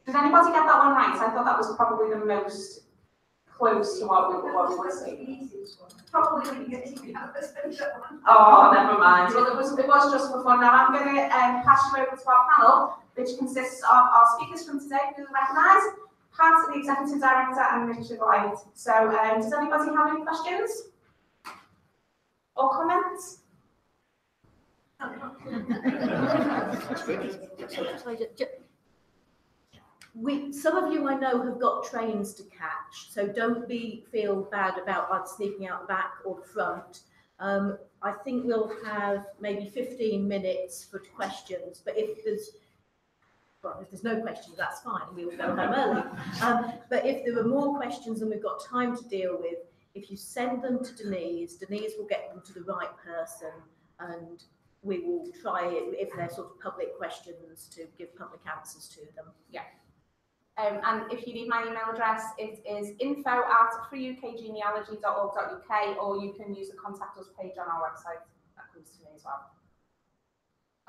Did anybody get that one right? I thought that was probably the most close to what we were saying. probably when you get to the Oh, never mind. Well, it was just for fun. Now I'm going to pass you over to our panel, which consists of our speakers from today who recognise, Pat, the Executive Director, and Richard White. So, does anybody have any questions or comments? Some of you I know have got trains to catch, so don't feel bad about sneaking out the back or the front. I think we'll have maybe 15 minutes for questions, but if there's no questions, that's fine, we will go home early. But if there are more questions than we've got time to deal with, if you send them to Denise will get them to the right person, and we will try it, if they're sort of public questions, to give public answers to them. Yeah. And if you need my email address, it is info@freeukgenealogy.org.uk, or you can use the contact us page on our website. That comes to me as well.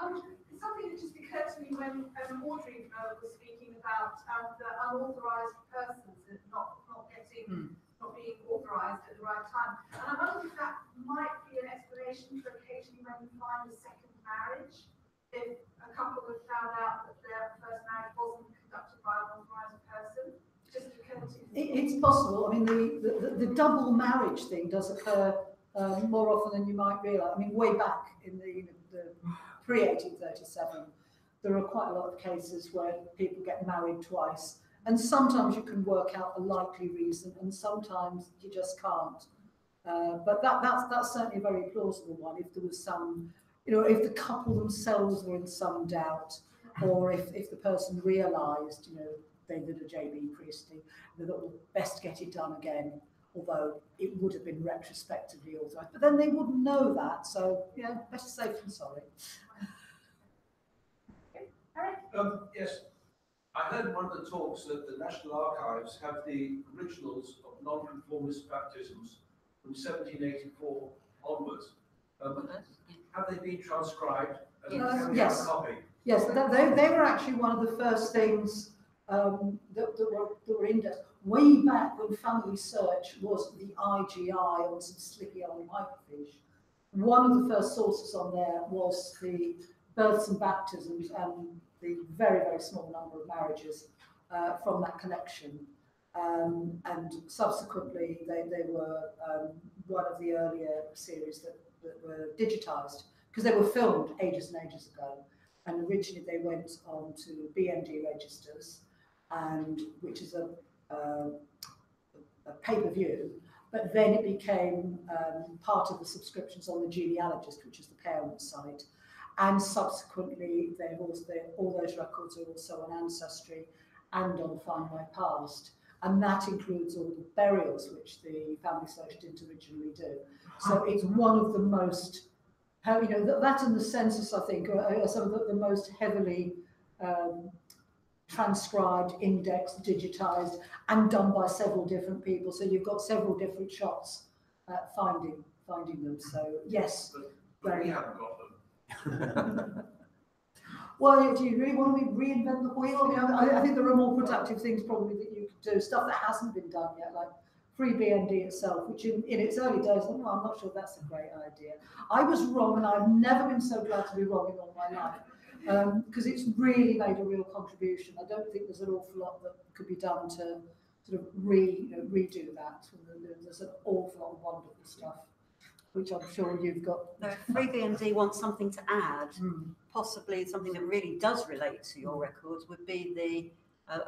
Something that just occurred to me when Audrey was speaking about the unauthorised persons and not being authorised at the right time. And I wonder if that might be an explanation for occasionally when you find a second marriage, if a couple have found out that their first marriage wasn't conducted by an authorised person. Just occurred to me. It's possible. I mean, the double marriage thing does occur more often than you might realise. I mean, way back in the pre-1837, there are quite a lot of cases where people get married twice, and sometimes you can work out a likely reason, and sometimes you just can't. But that's certainly a very plausible one. If there was some, if the couple themselves were in some doubt, or if the person realised, they did a JB priesting, they thought, well, best get it done again, although it would have been retrospectively authorised. But then they wouldn't know that, so, better safe than sorry. Yes, I heard one of the talks that the National Archives have the originals of non-conformist baptisms from 1784 onwards. Have they been transcribed? And can we have a copy? Yes, they were actually one of the first things that were indexed way back when Family Search was the IGI on some slippy old microfiche. One of the first sources on there was the births and baptisms and the very, very small number of marriages from that collection. And subsequently, they were one of the earlier series that were digitised, because they were filmed ages and ages ago. And originally they went on to BMD registers, which is a pay-per-view, but then it became part of the subscriptions on the Genealogist, which is the parent site. And subsequently, all those records are also on Ancestry and on Find My Past. And that includes all the burials, which the Family Search didn't originally do. So it's one of the most, that and the census, I think, are some of the most heavily transcribed, indexed, digitised, and done by several different people. So you've got several different shots at finding them. So yes, but we haven't got them. Well, do you really want to reinvent the wheel? I think there are more productive things probably that you could do, stuff that hasn't been done yet, like FreeBMD itself, which in its early days, I'm not sure that's a great idea. I was wrong, and I've never been so glad to be wrong in all my life, because it's really made a real contribution. I don't think there's an awful lot that could be done to sort of redo that. There's an awful lot of wonderful stuff, which I'm sure you've got. No, if FreeBMD wants something to add, possibly something that really does relate to your records would be the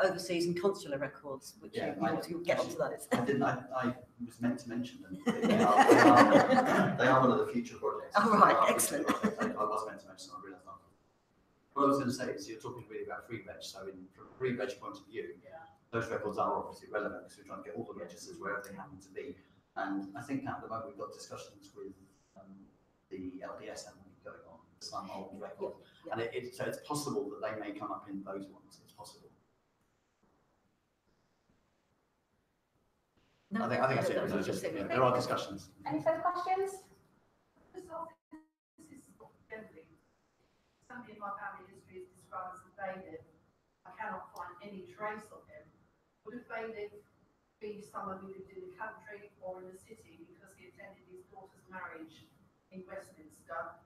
overseas and consular records, which you'll get onto that. I was meant to mention them. They are one of the future projects. Oh, right, excellent. I was meant to mention them, I realised not. What I was going to say is you're talking really about free veg, so from a free veg point of view, those records are obviously relevant because we're trying to get all the registers wherever they happen to be. And I think at the moment we've got discussions with the LDS going on, some old record. And so it's possible that they may come up in those ones. It's possible. No, I think that's it. There are discussions. Any further questions? Somebody in my family history is described as a bailiff. I cannot find any trace of him. Would a bailiff be someone who lived in the country or in the city because he attended his daughter's marriage in Westminster?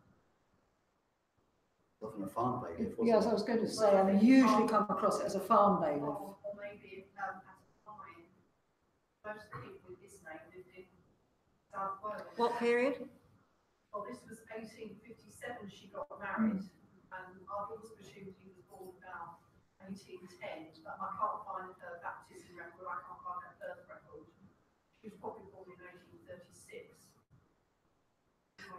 Often a farm bailiff. Yes, I was going to say, I usually come across it as a farm bailiff. Or maybe at a time, most people with this name lived in South Wales. What period? Well, this was 1857 she got married, and I've always presumed he was born about 1810, but I can't find her baptism record, I can't find her birth record. She was probably born in 1836.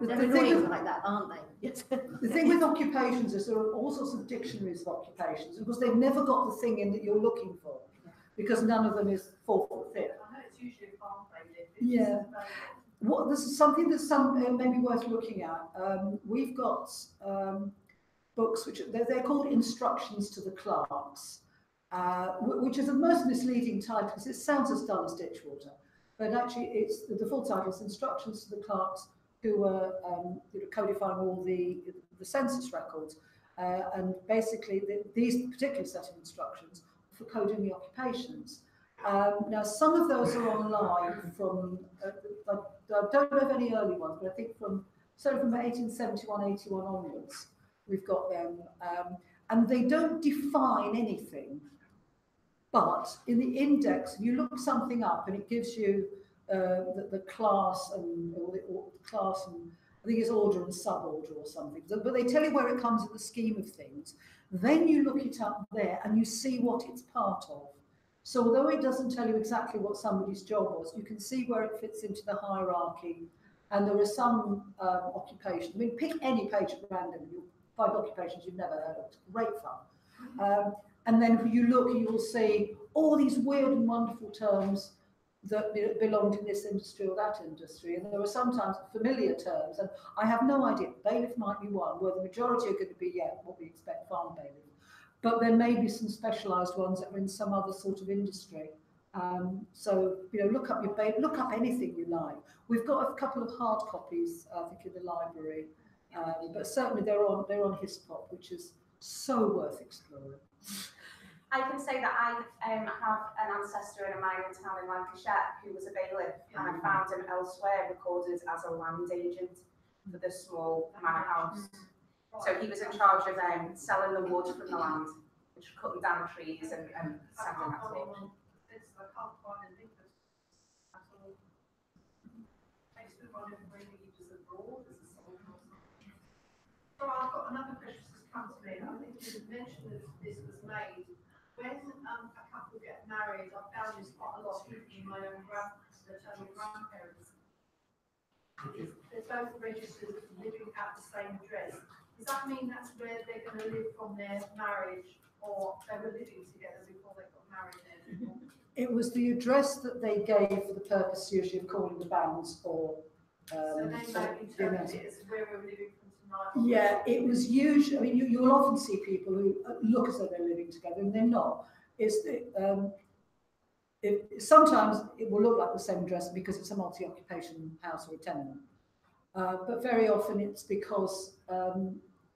They're annoying like that, aren't they? Yes. The thing with occupations is there are all sorts of dictionaries of occupations because they've never got the thing in that you're looking for, because none of them is 4 foot thick. I know it's usually a farm bailiff. Yeah. This is something that's maybe worth looking at. We've got books which they're called Instructions to the Clerks, which is the most misleading title because it sounds as dull as ditchwater, but actually it's the full title is Instructions to the Clerks who were codifying all the census records. And basically, these particular set of instructions for coding the occupations. Now, some of those are online from, I don't know of any early ones, but I think from 1871, 81 onwards, we've got them. And they don't define anything, but in the index, you look something up and it gives you the class and class and I think it's order and suborder or something. But they tell you where it comes in the scheme of things. Then you look it up there and you see what it's part of. So although it doesn't tell you exactly what somebody's job was, you can see where it fits into the hierarchy. And there are some occupations. I mean, pick any page at random. You'll find occupations you've never heard of. It's great fun. And then if you look, you will see all these weird and wonderful terms that belong to this industry or that industry. And there are sometimes familiar terms, and I have no idea. Bailiff might be one, where the majority are going to be, what we expect, farm bailiff. But there may be some specialised ones that are in some other sort of industry. So, look up your bailiff, look up anything you like. We've got a couple of hard copies, I think, in the library, but certainly they're on HISPOP, which is so worth exploring. I can say that I have an ancestor in a mining town in Lancashire who was a bailiff, and I found him elsewhere recorded as a land agent for the small manor house. So he was in charge of selling the wood from the land, which cutting down trees and sending that to auction. I can't find anything at all. Makes me wonder whether he was abroad as a soldier or something. So I've got another question that's come to me. I think you mentioned that this was made. When a couple get married, I found this quite a lot, even in my own maternal grandparents. They're both registered living at the same address. Does that mean that's where they're going to live from their marriage, or they were living together before they got married then? It was the address that they gave for the purpose usually of calling the banns or. So they might interpret it as where we're living from tonight. Yeah, it was usually. I mean, you will often see people who look as though they're living together, and they're not. Sometimes it will look like the same address because it's a multi-occupation house or a tenement, but very often it's because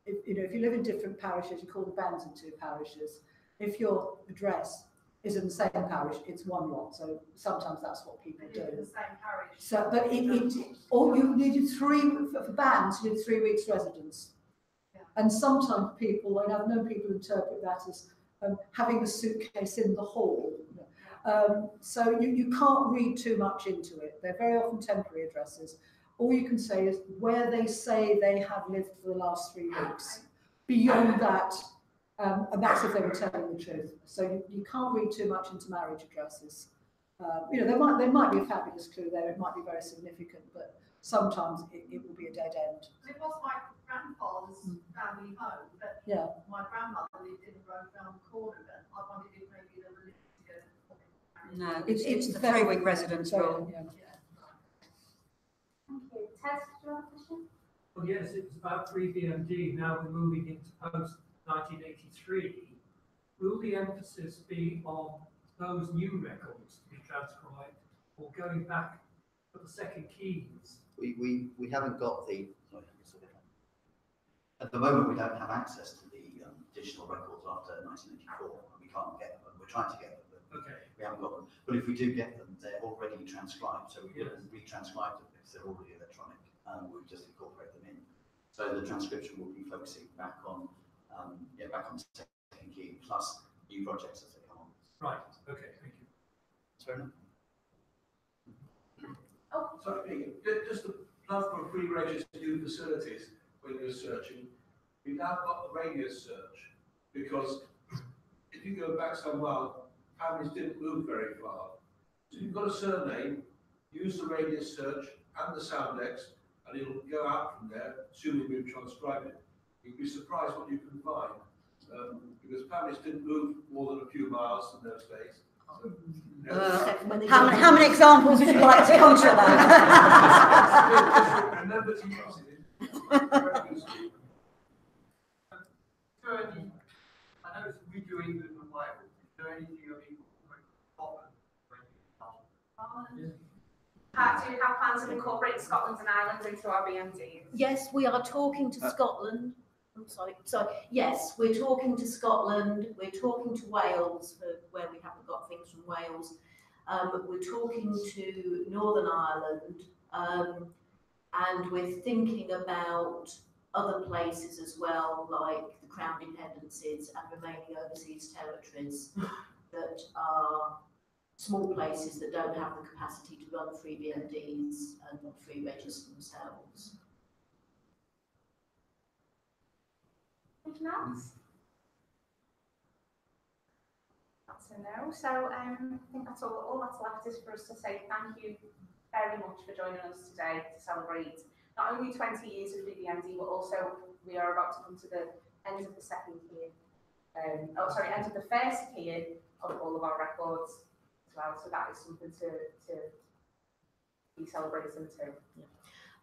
if you live in different parishes, you call the bands in two parishes. If your address is in the same parish, it's one lot. So sometimes that's what people do. In the same parish. So, but or you needed for bands, you need 3 weeks residence. Yeah. And sometimes people, and I've known people interpret that as having a suitcase in the hall. So you can't read too much into it. They're very often temporary addresses. All you can say is where they say they have lived for the last 3 weeks. Beyond that, and that's if they were telling the truth. So you can't read too much into marriage addresses. There might be a fabulous clue there. It might be very significant, but sometimes it will be a dead end. It was my grandfather's family home, but my grandmother lived in the road round the corner, and I wondered if maybe they were living together. No, it's the 3 week residence rule. Thank you. Ted, do you have a question? Well, yes, it was about FreeBMD. Now we're moving into post-1983. Will the emphasis be on those new records to be transcribed, or going back for the second keys? We haven't got the. Sorry, at the moment, we don't have access to the digital records after 1984. We can't get them. We're trying to get them, but we haven't got them. But if we do get them, they're already transcribed, so we can retranscribe them because they're already electronic. We'll just incorporate them in. So the transcription will be focusing back on the second key plus new projects as they come on. Right. Okay. Thank you. Fair enough. Sorry, just the plan for pre-registered new facilities when you're searching. We've now got the radius search because if you go back some while, families didn't move very far. So you've got a surname, use the radius search and the Soundex, and it'll go out from there, assuming we've transcribed it. You'd be surprised what you can find, because families didn't move more than a few miles in those days. How many examples would you like to conjure that? Remember to use it. I know it's redoing the Bible. Is there anything of equal Scotland? Do you have plans of incorporating Scotland and Ireland into our BMDs? Yes, we are talking to Scotland. I'm sorry. Yes, we're talking to Scotland. We're talking to Wales for where we haven't got things from Wales. We're talking to Northern Ireland, and we're thinking about other places as well, like the Crown Dependencies and remaining overseas territories that are small places that don't have the capacity to run FreeBMDs and not free register themselves. Anything else? That's a no. So I think that's all that's left is for us to say thank you very much for joining us today to celebrate not only 20 years of FreeBMD, but also we are about to come to the end of the second year. End of the first year of all of our records as well. So that is something to be celebrating too. Yeah.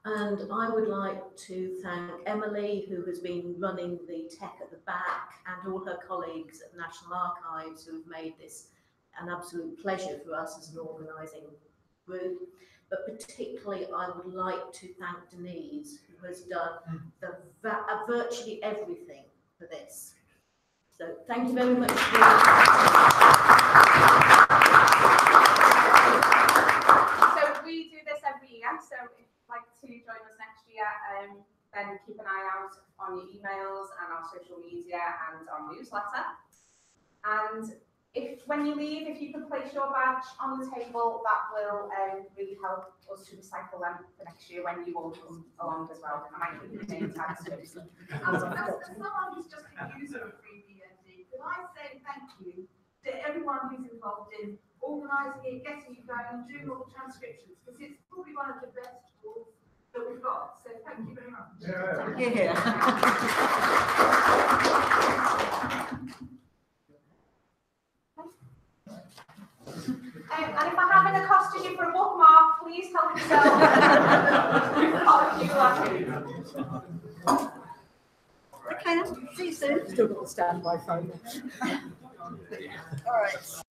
And I would like to thank Emily, who has been running the tech at the back, and all her colleagues at the National Archives who have made this an absolute pleasure for us as an organising group. But particularly, I would like to thank Denise, who has done virtually everything for this. So thank you very much. So we do this every year. So if you'd like to join us next year, then keep an eye out on your emails and our social media and our newsletter. And when you leave, if you can place your badge on the table, that will really help us to recycle them for next year when you all come along as well. I might put your name tags too. As someone who's just a user of FreeBMD, can I say thank you to everyone who's involved in organising it, getting it going, and doing all the transcriptions, because it's probably one of the best tools that we've got. So thank you very much. Yeah. And if I haven't accosted you for a bookmark, please help yourself. Okay, then. See you soon. Still got the standby phone. All right.